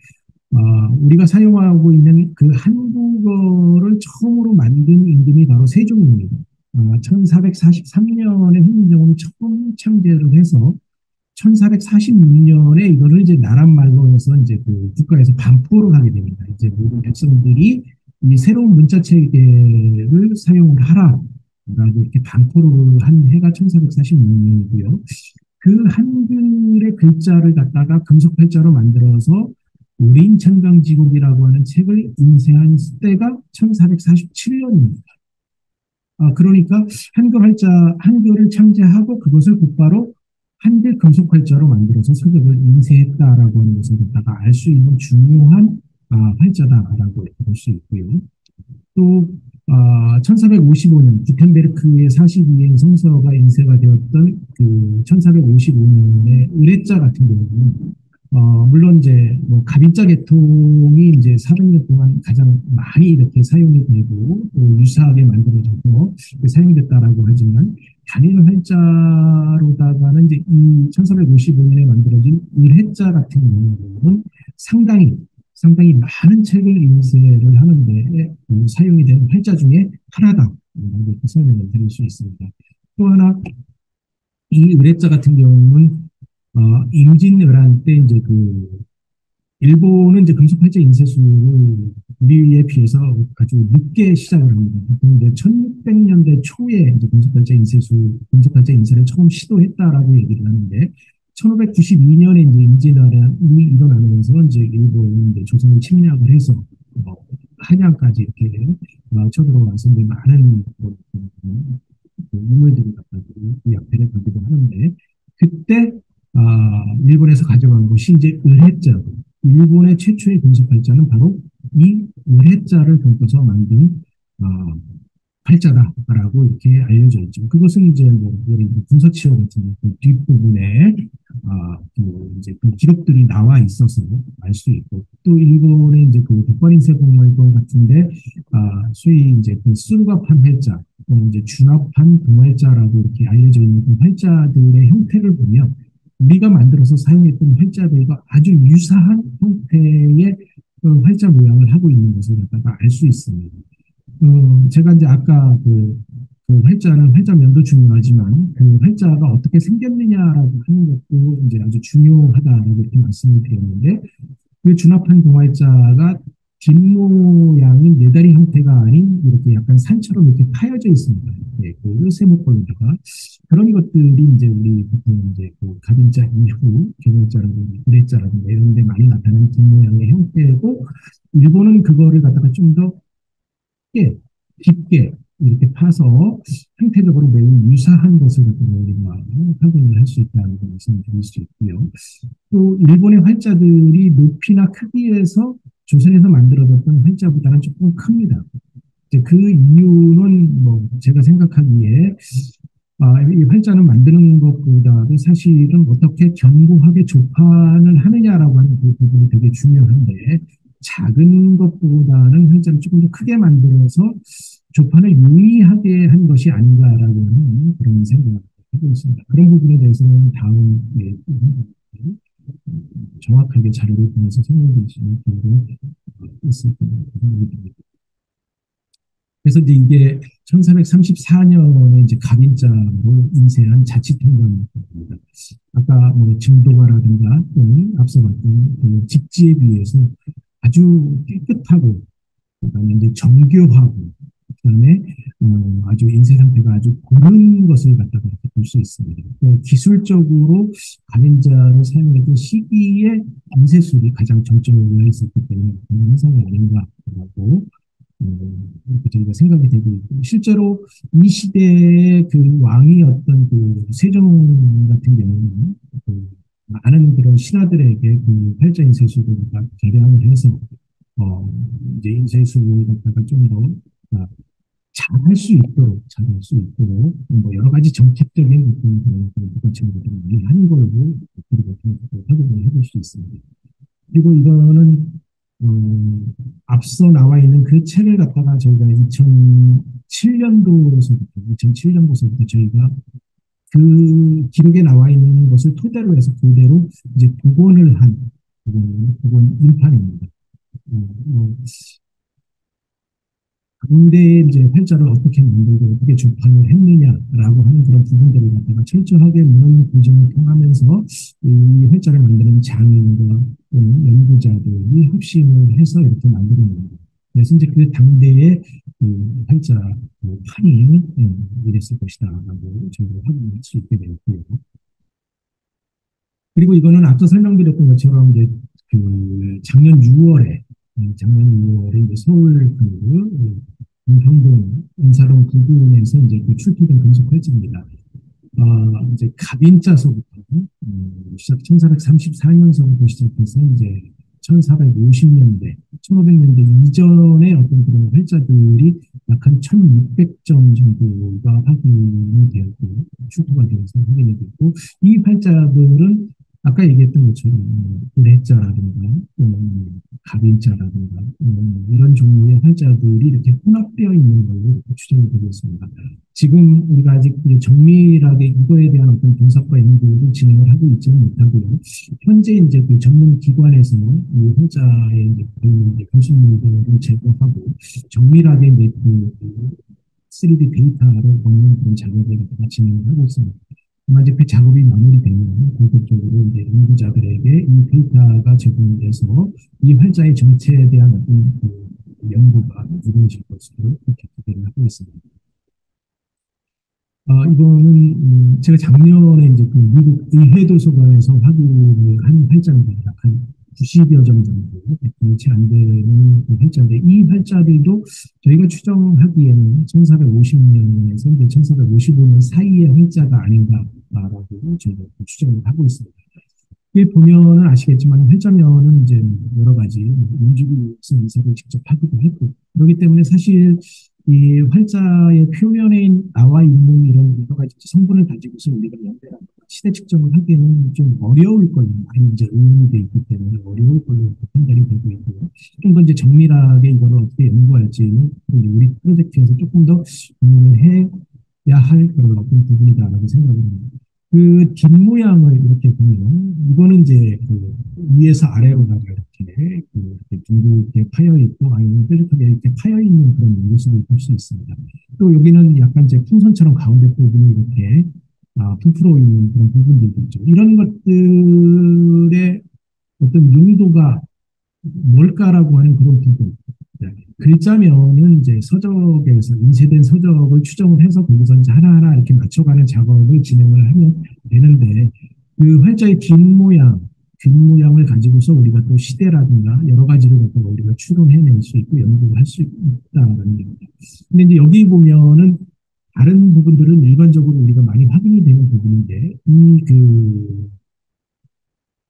우리가 사용하고 있는 그 한국어를 처음으로 만든 임금이 바로 세종입니다. 1443년에 훈민정음을 처음 창제를 해서 1446년에 이거를 이제 나란말로 해서 이제 그 국가에서 반포를 하게 됩니다. 이제 모든 백성들이 이 새로운 문자 체계를 사용을 하라라고 이렇게 반포를 한 해가 1446년이고요. 그 한글의 글자를 갖다가 금속팔자로 만들어서 우린천강지국이라고 하는 책을 인쇄한 때가 1447년입니다. 그러니까 한글을 창제하고 그것을 곧바로 한글 금속활자로 만들어서 서적을 인쇄했다라고 하는 것을 갖다가 알 수 있는 중요한 활자다라고 볼 수 있고요. 또 1455년 구텐베르크의 42행 성서가 인쇄가 되었던 그 1455년의 의뢰자 같은 경우는 물론 이제 뭐 갑인자 계통이 이제 400년 동안 가장 많이 이렇게 사용이 되고 또 유사하게 만들어져서 사용됐다라고 하지만 단일 활자로다가는 이제 이 1455년에 만들어진 의뢰자 같은 경우는 상당히 많은 책을 인쇄를 하는데 사용이 되는 활자 중에 하나다 이렇게 설명을 드릴 수 있습니다. 또 하나 이 의뢰자 같은 경우는 임진왜란 때 이제 일본은 이제 금속활자 인쇄술을 우리에 비해서 아주 늦게 시작을 합니다. 보통 이제 1600년대 초에 이제 금속활자 인쇄를 처음 시도했다라고 얘기를 하는데 1592년에 이제 임진왜란이 일어나면서 이제 일본이 이제 조선을 침략을 해서 어, 한양까지 이렇게 쳐들어와서 이제 많은 유물들을 갖다가 양태를 걸기도 하는데 그때 일본에서 가져간 것이 이제 을해자. 일본의 최초의 금속팔자는 바로 이 을해자를 담고서 만든 아, 팔자다라고 이렇게 알려져 있죠. 그것은 이제 뭐 예를 들어 분서치와 같은 그 뒷부분에 이제 그 기록들이 나와 있어서 알 수 있고 또 일본의 이제 그 독발인쇄공말권 같은데 소위 이제 그 수루갑판 활자 또는 이제 준합판 동활자라고 이렇게 알려져 있는 그 활자들의 형태를 보면 우리가 만들어서 사용했던 활자들과 아주 유사한 형태의 그 활자 모양을 하고 있는 것을 갖다가 알 수 있습니다. 제가 이제 아까 그 활자는 활자면도 중요하지만 그 활자가 어떻게 생겼느냐라고 하는 것도 이제 아주 중요하다라고 이렇게 말씀을 드렸는데 그 준합판 동활자가 뒷모양인 네다리 형태가 아닌 이렇게 약간 산처럼 이렇게 파여져 있습니다. 네, 그 세모꼴에다가 그런 것들이 이제 우리 보통 이제 그 가빈자 이후 개월자라든가 구례자라든가 이런 데 많이 나타나는 뒷모양의 형태고 일본은 그거를 갖다가 좀더 깊게, 깊게 이렇게 파서 형태적으로 매우 유사한 것을 우리가 확인을 할 수 있다는 것을 말씀드릴 수 있고요. 또 일본의 활자들이 높이나 크기에서 조선에서 만들어졌던 활자보다는 조금 큽니다. 이제 그 이유는 뭐 제가 생각하기에 이 활자는 만드는 것보다도 사실은 어떻게 견고하게 조판을 하느냐라고 하는 그 부분이 되게 중요한데 작은 것보다는 활자를 조금 더 크게 만들어서 조판을 유의하게 한 것이 아닌가라고 하는 그런 생각을 하고 있습니다. 그런 부분에 대해서는 다음에 정확하게 자료를 통해서 설명드릴 수 있는 기회가 있을 거라고 생각이 듭니다. 그래서 이제 이게 1434년에 이제 갑인자로 인쇄한 자치통감입니다. 아까 뭐 증도가라든가 또는 앞서 봤던 그 직지에 비해서 아주 깨끗하고 그다음에 이제 정교하고 그다음에 아주 인쇄 상태가 아주 고른 것을 갖다가 볼 수 있습니다. 그러니까 기술적으로 가면자를 사용했던 시기에 인쇄술이 가장 정점에 올라 있었기 때문에 그런 현상이 아닌가라고 이렇게 저희가 생각이 되고 있고 실제로 이 시대의 그 왕이었던 그 세종 같은 경우는 그 많은 그런 신하들에게 그 팔자 인쇄술을 개량을 해서 이제 인쇄술을 갖다가 좀더 잘할 수 있도록, 잘할 수 있도록, 뭐 여러 가지 정책적인 부분, 부가치들이 많이 하는 걸로 우리가 확인을 해볼 수 있습니다. 그리고 이거는, 앞서 나와 있는 그 책을 갖다가 저희가 2007년도서부터 저희가 그 기록에 나와 있는 것을 토대로 해서 그대로 이제 복원을 한, 복원 인판입니다. 근데 이제 활자를 어떻게 만들고 어떻게 조판을 했느냐라고 하는 그런 부분들을 갖다가 철저하게 문헌 교정을 통하면서 이 활자를 만드는 장인과 또는 연구자들이 합심을 해서 이렇게 만드는 겁니다. 그래서 이제 그 당대의 그 활자 판이 이랬을 것이다라고 저희가 확인할 수 있게 되었고요. 그리고 이거는 앞서 설명드렸던 것처럼 이제 그 작년 6월에 이제 서울 그 경동 인사동 부근에서 이제 그 출토된 금속 활자입니다. 이제 갑인자서부터 시작 1434년서부터 시작해서 이제 1450년대, 1500년대 이전의 어떤 그런 활자들이 약 한 1600점 정도가 확인이 되었고, 출토가 되어서 확인이 됐고, 이 활자들은 아까 얘기했던 것처럼 을해자라든가 갑인자라든가 이런 종류의 활자들이 이렇게 혼합되어 있는 걸로 추정이 되고 있습니다. 지금 우리가 아직 정밀하게 이거에 대한 어떤 분석과 연구를 진행을 하고 있지는 못하고요. 현재 이제 그 전문 기관에서 이 활자의 이제 금속물들을 제거하고 정밀하게 이제 그 3D 데이터로 먹는 그런 작업을 진행을 하고 있습니다. 아마 이제 그 작업이 마무리되면 본격적으로 이제 연구자들에게 이 데이터가 제공돼서 이 활자의 정체에 대한 어떤 그 연구가 이루어질 것으로 그렇게 기대를 하고 있습니다. 이거는 제가 작년에 이제 그 미국 의회도서관에서 확인을 한 활자입니다. 한 90여 점 정도, 채 안 되는 그 활자인데, 이 활자들도 저희가 추정하기에는 1450년에서 이제 1455년 사이의 활자가 아닌가라고 저희가 추정을 하고 있습니다. 이게 보면은 아시겠지만 회자면은 이제 여러 가지 움직이는 인쇄를 직접 하기도 했고 그렇기 때문에 사실 이 활자의 표면에 나와 있는 이런 여러 가지 성분을 가지고서 우리가 연대라든가 시대 측정을 하기에는 좀 어려울 걸로 많이 이제 의문이 돼 있기 때문에 어려울 걸로 판단이 되고 있고요. 좀 더 이제 정밀하게 이거를 어떻게 연구할지는 우리 프로젝트에서 조금 더 고민을 해야 할 그런 어떤 부분이다라고 생각을 합니다. 그 뒷모양을 이렇게 보면 이거는 이제 그 위에서 아래로다가 이렇게 그 이렇게 둥글게 파여 있고 아니면 뾰족하게 이렇게 파여 있는 그런 모습을 볼 수 있습니다. 또 여기는 약간 이제 풍선처럼 가운데 부분이 이렇게 부풀어 있는 그런 부분들도 있죠. 이런 것들의 어떤 용도가 뭘까라고 하는 그런 부분. 글자면은 이제 서적에서 인쇄된 서적을 추정을 해서 거기서 이제 하나하나 이렇게 맞춰가는 작업을 진행을 하면 되는데 그 활자의 뒷모양을 가지고서 우리가 또 시대라든가 여러 가지를 갖다가 우리가 추론해낼 수 있고 연구할 수 있다는 겁니다. 근데 이제 여기 보면은 다른 부분들은 일반적으로 우리가 많이 확인이 되는 부분인데 이그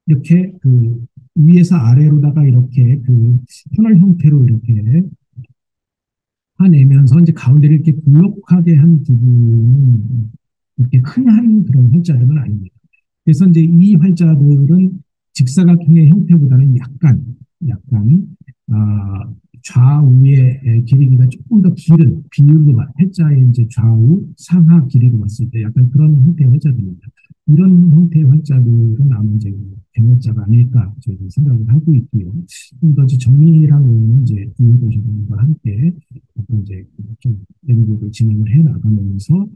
이렇게 그 위에서 아래로다가 이렇게 그 터널 형태로 이렇게 파내면서 이제 가운데를 이렇게 볼록하게 한 부분은 이렇게 흔한 그런 활자들은 아닙니다. 그래서 이제 이 활자들은 직사각형의 형태보다는 약간, 아, 좌우의 길이가 조금 더 길은 비율로 활자의 이제 좌우 상하 길이로 봤을 때 약간 그런 형태의 활자들입니다. 이런 형태의 활자들은 아마 이제 대문자가 아닐까 저희 생각을 하고 있고요. 좀 더 정밀한 거는 이제 구도시과 함께 이제 좀 연구를 진행을 해 나가면서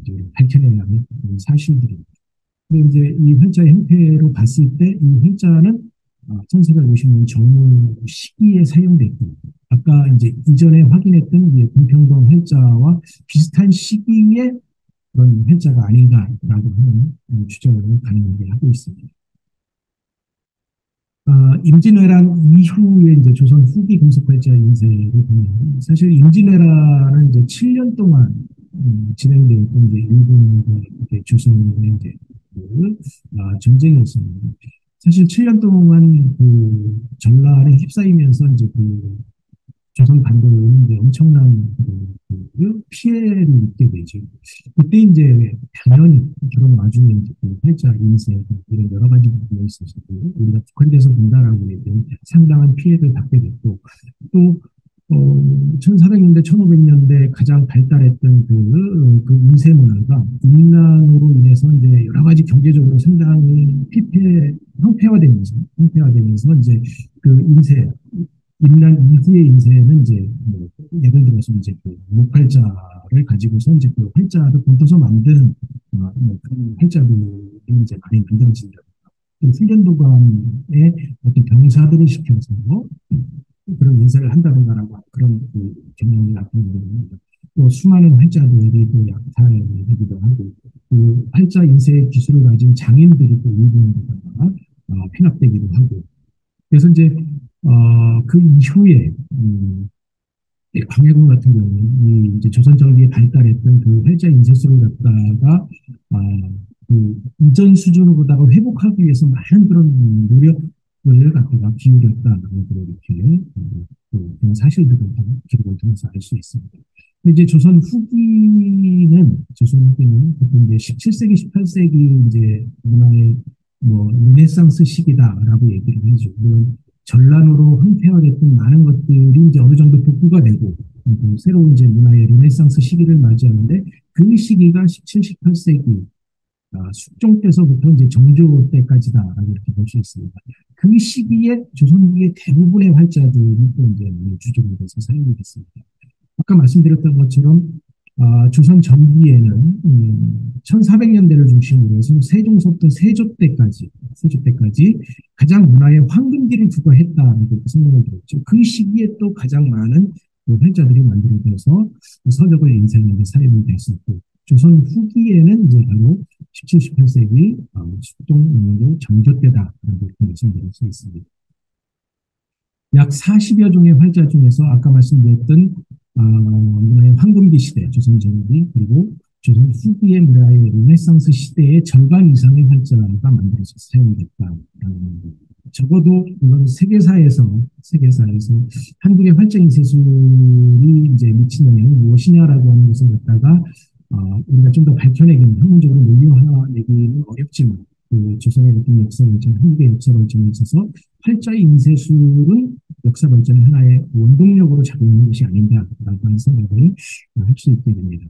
이제 밝혀내야 하는 사실들입니다. 근데 이제 이 활자의 형태로 봤을 때 이 활자는 1450년 정월 시기에 사용됐고 아까 이제 이전에 확인했던 공평동 활자와 비슷한 시기에 그런 활자가 아닌가라고 하는 추정을 가능하게 하고 있습니다. 임진왜란 이후에 이제 조선 후기 금속활자 인쇄를 보면 사실 임진왜란은 이제 7년 동안 진행되었던 이제 일본과 조선의 이제 그, 전쟁이었습니다. 사실 7년 동안 그 전란에 휩싸이면서 이제 그 조선 반도는 이제 엄청난 그 피해를 입게 되죠. 그때 이제 당연히 그런 와중에 이제 그 활자 인쇄 이런 여러 가지 부분이 있어서 우리가 북한에서 본다라고 얘기하면 상당한 피해를 받게 됐고 또 1400년대, 1500년대 가장 발달했던 그 인쇄 문화가 인란으로 인해서 이제 여러 가지 경제적으로 상당히 형태화되면서 이제 그 인란 이후의 인쇄는 이제 뭐 예를 들어서 이제 그 목활자를 가지고서 이제 그 활자를 본떠서 만든 뭐 그런 활자들이 이제 많이 만들어진다. 훈련도관에 어떤 병사들을 시켜서 그런 인사를 한다든가라고 그런 그 경향이 나타납니다. 또 수많은 활자들이 또 약탈되기도 하고 그 활자 인쇄 기술을 가진 장인들이 또 일본에다가 편압되기도 하고 그래서 이제 그 이후에 광해군 같은 경우는 이 이제 조선 정기에 발달했던 그 활자 인쇄술을 갖다가 그 이전 수준으로다가 회복하기 위해서 많은 그런 노력을 갖다가 기울였다라는 이렇게 그런 사실들을 기록을 통해서 알 수 있습니다. 근데 이제 조선 후기는 보통 이제 17세기, 18세기 이제 문화의 뭐 르네상스 시기다라고 얘기를 해죠. 물론 전란으로 형태화됐던 많은 것들이 이제 어느 정도 복구가 되고 새로운 이제 문화의 르네상스 시기를 맞이하는데 그 시기가 17, 18세기 숙종 때서부터 이제 정조 때까지다라고 이렇게 볼 수 있습니다. 그 시기에 조선 후기의 대부분의 활자들이 또 이제 주종이 돼서 사용이 됐습니다. 아까 말씀드렸던 것처럼 조선 전기에는 1400년대를 중심으로 해서 세종서부터 세조 때까지 가장 문화의 황금기를 부과했다는 생각을 들었죠. 그 시기에 또 가장 많은 활자들이 만들어져서 서적을 인쇄하는 데 사용이 됐었고 조선 후기에는 이제 바로 17, 18세기 숙동 운동도 전개되다라고 이렇게 말씀드릴 수 있습니다. 약 40여 종의 활자 중에서 아까 말씀드렸던 문화의 황금기 시대, 조선 전기, 그리고 조선 후기의 문화의 르네상스 시대의 절반 이상의 활자가 만들어서 사용됐다라는 적어도 이건 세계사에서 한국의 활자 인쇄술이 이제 미친 영향이 무엇이냐라고 하는 것을 갖다가 우리가 좀 더 밝혀내기는 학문적으로 논리화내기는 어렵지만 그 조선의 어떤 역사 발전, 한국의 역사 발전에 있어서 활자 인쇄술은 역사 발전의 하나의 원동력으로 작용하는 것이 아닌가라고 하는 생각을 할 수 있게 됩니다.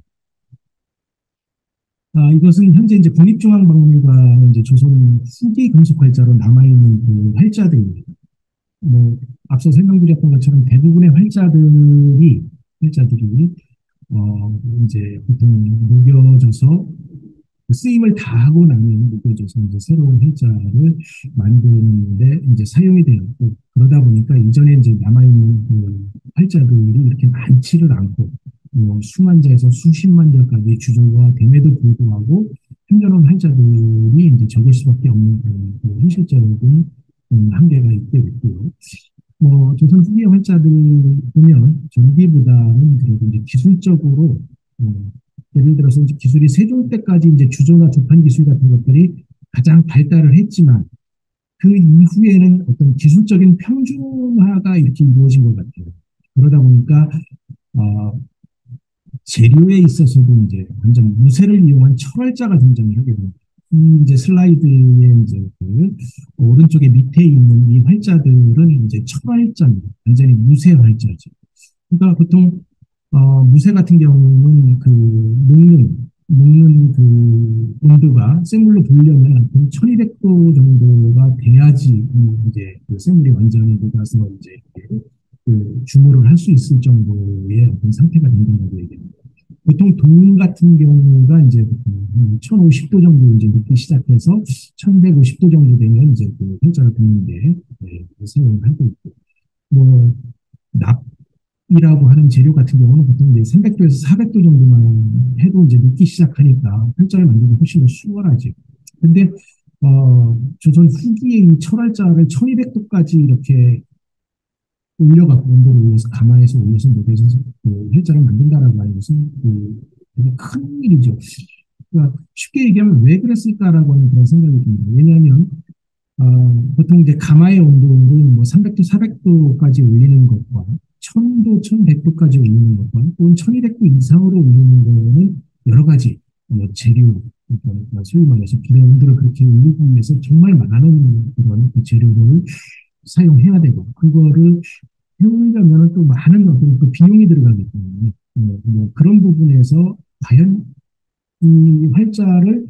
이것은 현재 이제 국립중앙박물관에 이제 조선 후기 금속 활자로 남아있는 그 활자들입니다. 뭐, 앞서 설명드렸던 것처럼 대부분의 활자들이, 이제 보통 녹여져서 쓰임을 다 하고 나면 녹여져서 이제 새로운 활자를 만드는데 이제 사용이 되었고, 그러다 보니까 이전에 이제 남아있는 그 활자들이 이렇게 많지를 않고, 수만 자에서 수십만 자까지 주조가 됨에도 불구하고 현존한 활자들이 이제 적을 수밖에 없는 그 현실적인 한계가 있게 됐고요. 조선 후기 활자들 보면 전기보다는 그래도 이제 기술적으로 예를 들어서 이제 기술이 세종 때까지 이제 주조나 조판 기술 같은 것들이 가장 발달을 했지만 그 이후에는 어떤 기술적인 평준화가 이렇게 이루어진 것 같아요. 그러다 보니까 재료에 있어서도 이제 완전 무쇠를 이용한 철활자가 등장을 하게 됩니다. 이제 슬라이드에 이제 그 오른쪽에 밑에 있는 이 활자들은 이제 철활자입니다. 완전히 무쇠 활자죠. 그러니까 보통 무쇠 같은 경우는 그 녹는 그 온도가 쇠물로 돌려면 1200도 정도가 돼야지 이제 그 쇠물이 완전히 녹아서 이제 그 주물을 할 수 있을 정도의 어떤 상태가 된다고 얘기합니다. 보통 동 같은 경우가 이제 1050도 정도 이제 녹기 시작해서 1150도 정도 되면 이제 그 활자를 붓는데 사용을 하고 있고, 뭐 납이라고 하는 재료 같은 경우는 보통 이제 300도에서 400도 정도만 해도 이제 녹기 시작하니까 활자를 만들기 훨씬 더 수월하죠. 근데 조선 후기에 이 철활자를 1200도까지 이렇게 올려갖고 온도를 올려서 가마에서 올려서 녹여서 그 활자를 만든다라고 하는 것은 되게 큰 일이죠. 그러니까 쉽게 얘기하면 왜 그랬을까라고 하는 그런 생각이 듭니다. 왜냐하면 보통 이제 가마의 온도는 뭐 300도, 400도까지 올리는 것과 1000도, 1100도까지 올리는 것과 또는 1200도 이상으로 올리는 거는 여러 가지 재료, 그러니까 소위 말해서 불의 온도를 그렇게 올리기 위해서 정말 많은 그런 그 재료를 사용해야 되고 그거를 해오려면 또 많은 어떤 그 비용이 들어가기 때문에 그런 부분에서 과연 이 활자를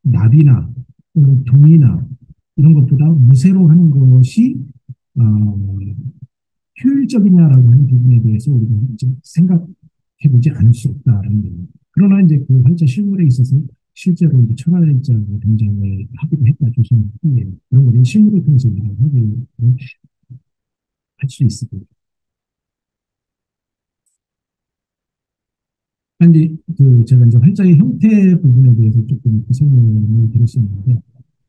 납이나 또는 동이나 이런 것보다 무쇠로 하는 것이 효율적이냐라고 하는 부분에 대해서 우리가 좀 생각해보지 않을 수 없다라는 겁니다. 그러나 이제 그 활자 실물에 있어서 실제로 이제 철활자가 등장을 하기도 했다 조선 후에 그런 거는 실물을 통해서 우리가 확인을 할 수 있습니다. 근데 그 제가 이제 활자의 형태 부분에 대해서 조금 설명을 드렸었는데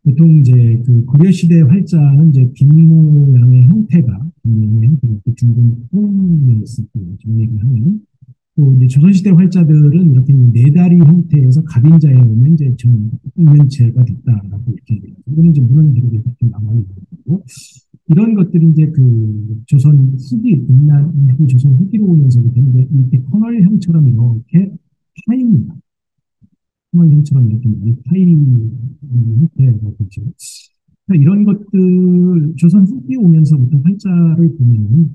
보통 이제 그 고려시대 활자는 이제 뒷모양의 형태가 둥근 콩이었을 거예요. 정리를 하면 또 이제 조선시대 활자들은 이렇게 네 다리 형태에서 갑인자에 오면 이제 정면체가 됐다라고 이렇게 얘기해요. 이거는 이제 문헌 기록에 이렇게 남아 있는 거고 이런 것들이 이제 그 조선 후기, 임난 이후 조선 후기로 오면서부터 이렇게 터널형처럼 이렇게 파입니다. 터널형처럼 이렇게 많이 파이는 형태가 되죠. 이런 것들, 조선 후기 오면서부터 활자를 보면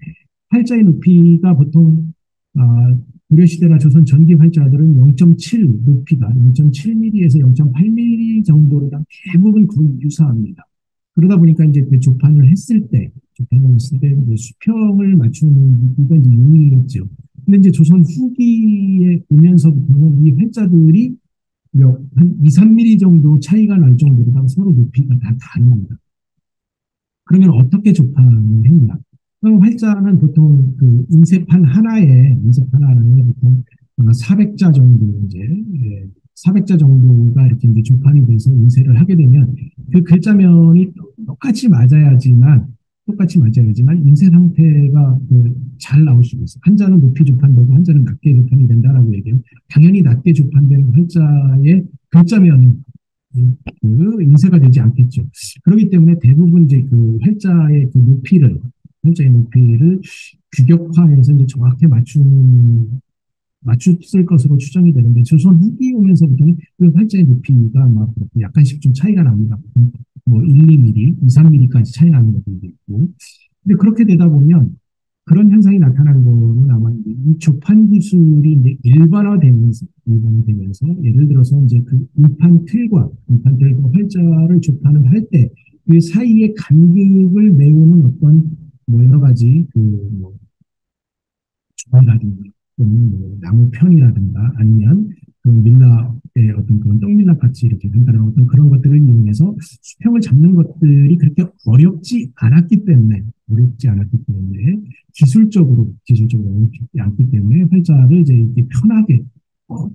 활자의 높이가 보통, 고려시대나 조선 전기 활자들은 0.7, 높이가 0.7mm에서 0.8mm 정도로 대부분 거의 유사합니다. 그러다 보니까 이제 그 조판을 했을 때 이제 수평을 맞추는 이건 이제 용이했죠. 근데 이제 조선 후기에 오면서부터는 이 활자들이 한 2, 3mm 정도 차이가 날 정도로 서로 높이가 다 다릅니다. 그러면 어떻게 조판을 했냐? 그럼 활자는 보통 그 인쇄판 하나에 보통 아마 400자 정도 이제 400자 정도가 이렇게 이제 조판이 돼서 인쇄를 하게 되면 그 글자면이 똑같이 맞아야지만 인쇄 상태가 잘 나올 수가 있어. 한자는 높이 조판되고 한자는 낮게 조판이 된다라고 얘기해요. 당연히 낮게 조판된 활자의 글자면은 그 인쇄가 되지 않겠죠. 그렇기 때문에 대부분 이제 그 활자의 높이를 규격화해서 이제 정확히 맞췄을 것으로 추정이 되는데 조선 후기 오면서부터는 그 활자의 높이가 막 약간씩 좀 차이가 납니다. 뭐 1, 2mm, 2, 3mm까지 차이 나는 것들도 있고. 근데 그렇게 되다 보면 그런 현상이 나타나는 거는 아마 이 조판 기술이 이제 일반화되면서 예를 들어서 이제 그 일판 틀과 활자를 조판을 할 때 그 사이의 간극을 메우는 어떤 뭐 여러 가지 그뭐 조이라든가 또는 뭐 나무 편이라든가 아니면 그 밀랍의 어떤 그런 떡밀랍 같이 이렇게 간단한 어떤 그런 것들을 이용해서 수평을 잡는 것들이 그렇게 어렵지 않았기 때문에 기술적으로 어렵지 않기 때문에 활자를 이제 이렇게 편하게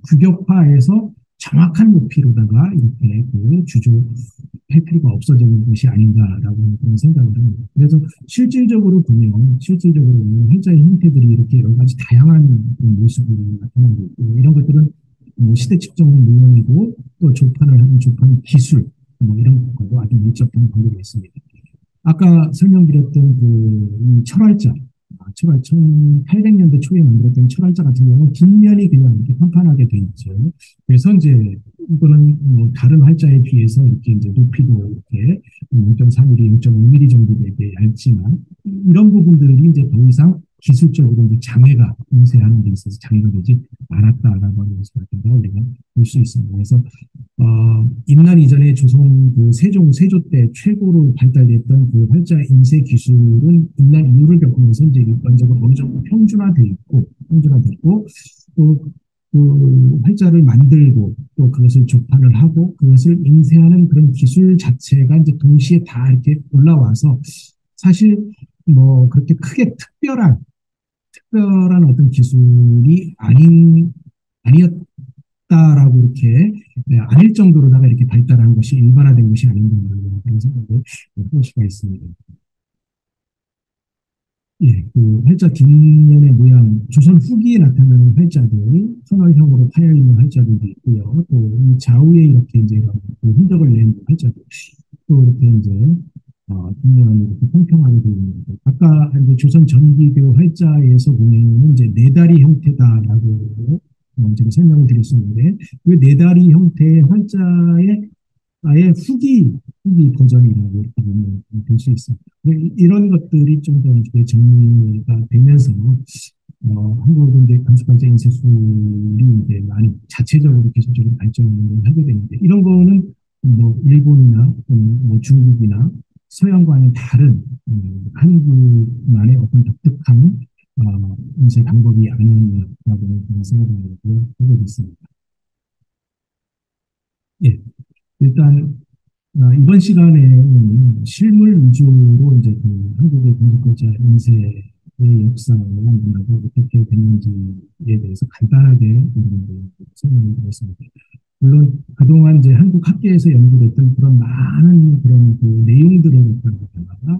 규격화해서 정확한 높이로다가 이렇게 그 주조할 필요가 없어지는 것이 아닌가라고 그런 생각을 합니다. 그래서 실질적으로 보면 활자의 형태들이 이렇게 여러 가지 다양한 모습으로 나타나고 있고 이런 것들은 뭐 시대 측정은 물론이고 또 조판을 하는 조판 기술 뭐 이런 것도 아주 밀접한 관계가 있습니다. 아까 설명드렸던 이 철활자, 1800년대 초에 만들었던 철활자 같은 경우는 뒷면이 그냥 이렇게 판판하게 돼 있죠. 그래서 이제 이거는 뭐 다른 활자에 비해서 이렇게 이제 높이도 이렇게 0.3mm, 0.5mm 정도 되게 얇지만 이런 부분들이 이제 더 이상 기술적으로 이제 인쇄하는 데 있어서 장애가 되지 않았다라고 하는 것을 우리가 볼 수 있습니다. 그래서 임난 이전에 조선 그 세조 때 최고로 발달됐던 그 활자 인쇄 기술은 임난 이후를 겪으면서 이제 일반적으로 어느 정도 평준화되고 또 그 활자를 만들고 또 그것을 조판을 하고 그것을 인쇄하는 그런 기술 자체가 이제 동시에 다 이렇게 올라와서 사실 뭐 그렇게 크게 특별한 어떤 기술이 아니었다라고 이렇게 아닐 정도로다가 이렇게 발달한 것이 일반화된 것이 아닌가 그런 생각을 할 수가 있습니다. 예, 그 활자 뒷면의 모양, 조선 후기에 나타나는 활자들, 선월형으로 파여 있는 활자들도 있고요. 또 이 좌우에 이렇게 이제 그 흔적을 낸 활자들, 또 이렇게 이제 뒷면이 이렇게 평평하게 되어 있는 것. 아까 이제 조선 전기교 활자에서 보면은 이제 네 다리 형태다라고 제가 설명을 드렸었는데, 그 네 다리 형태의 활자의 아예 후기 버전이라고 이렇게 보면 될 수 있습니다. 이런 것들이 좀 더 이제 정리가 되면서, 한국은 이제 금속관자 인쇄술이 이제 많이 자체적으로 기술적으로 발전을 하게 되는데, 이런 거는 뭐 일본이나 또는 뭐 중국이나 서양과는 다른, 한국만의 어떤 독특한, 인쇄 방법이 아니었냐라고 생각을 하고 있습니다. 예. 일단 이번 시간에는 실물 위주로 이제 그 한국의 공직글자 인쇄의 역사하고 어떻게 됐는지에 대해서 간단하게 설명을 드렸습니다. 물론 그동안 이제 한국 학계에서 연구됐던 그런 많은 그런 그 내용들을 갖다가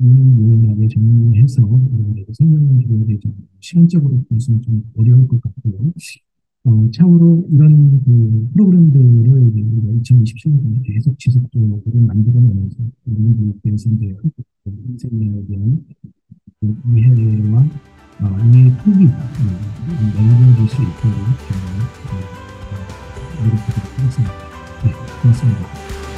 요약하게 정리해서 여러분들에게 설명을 드려야 되죠. 시간적으로 보시면 좀 어려울 것 같고요. 차후로 이런 그 프로그램들을 이제 우리가 2027년까지 계속 지속적으로 만들어내면서 여러분들께서 이제 인생에 대한 그 이해와 이해의 폭이 넓어질 수 있도록 노력하도록 하겠습니다. 네, 고맙습니다.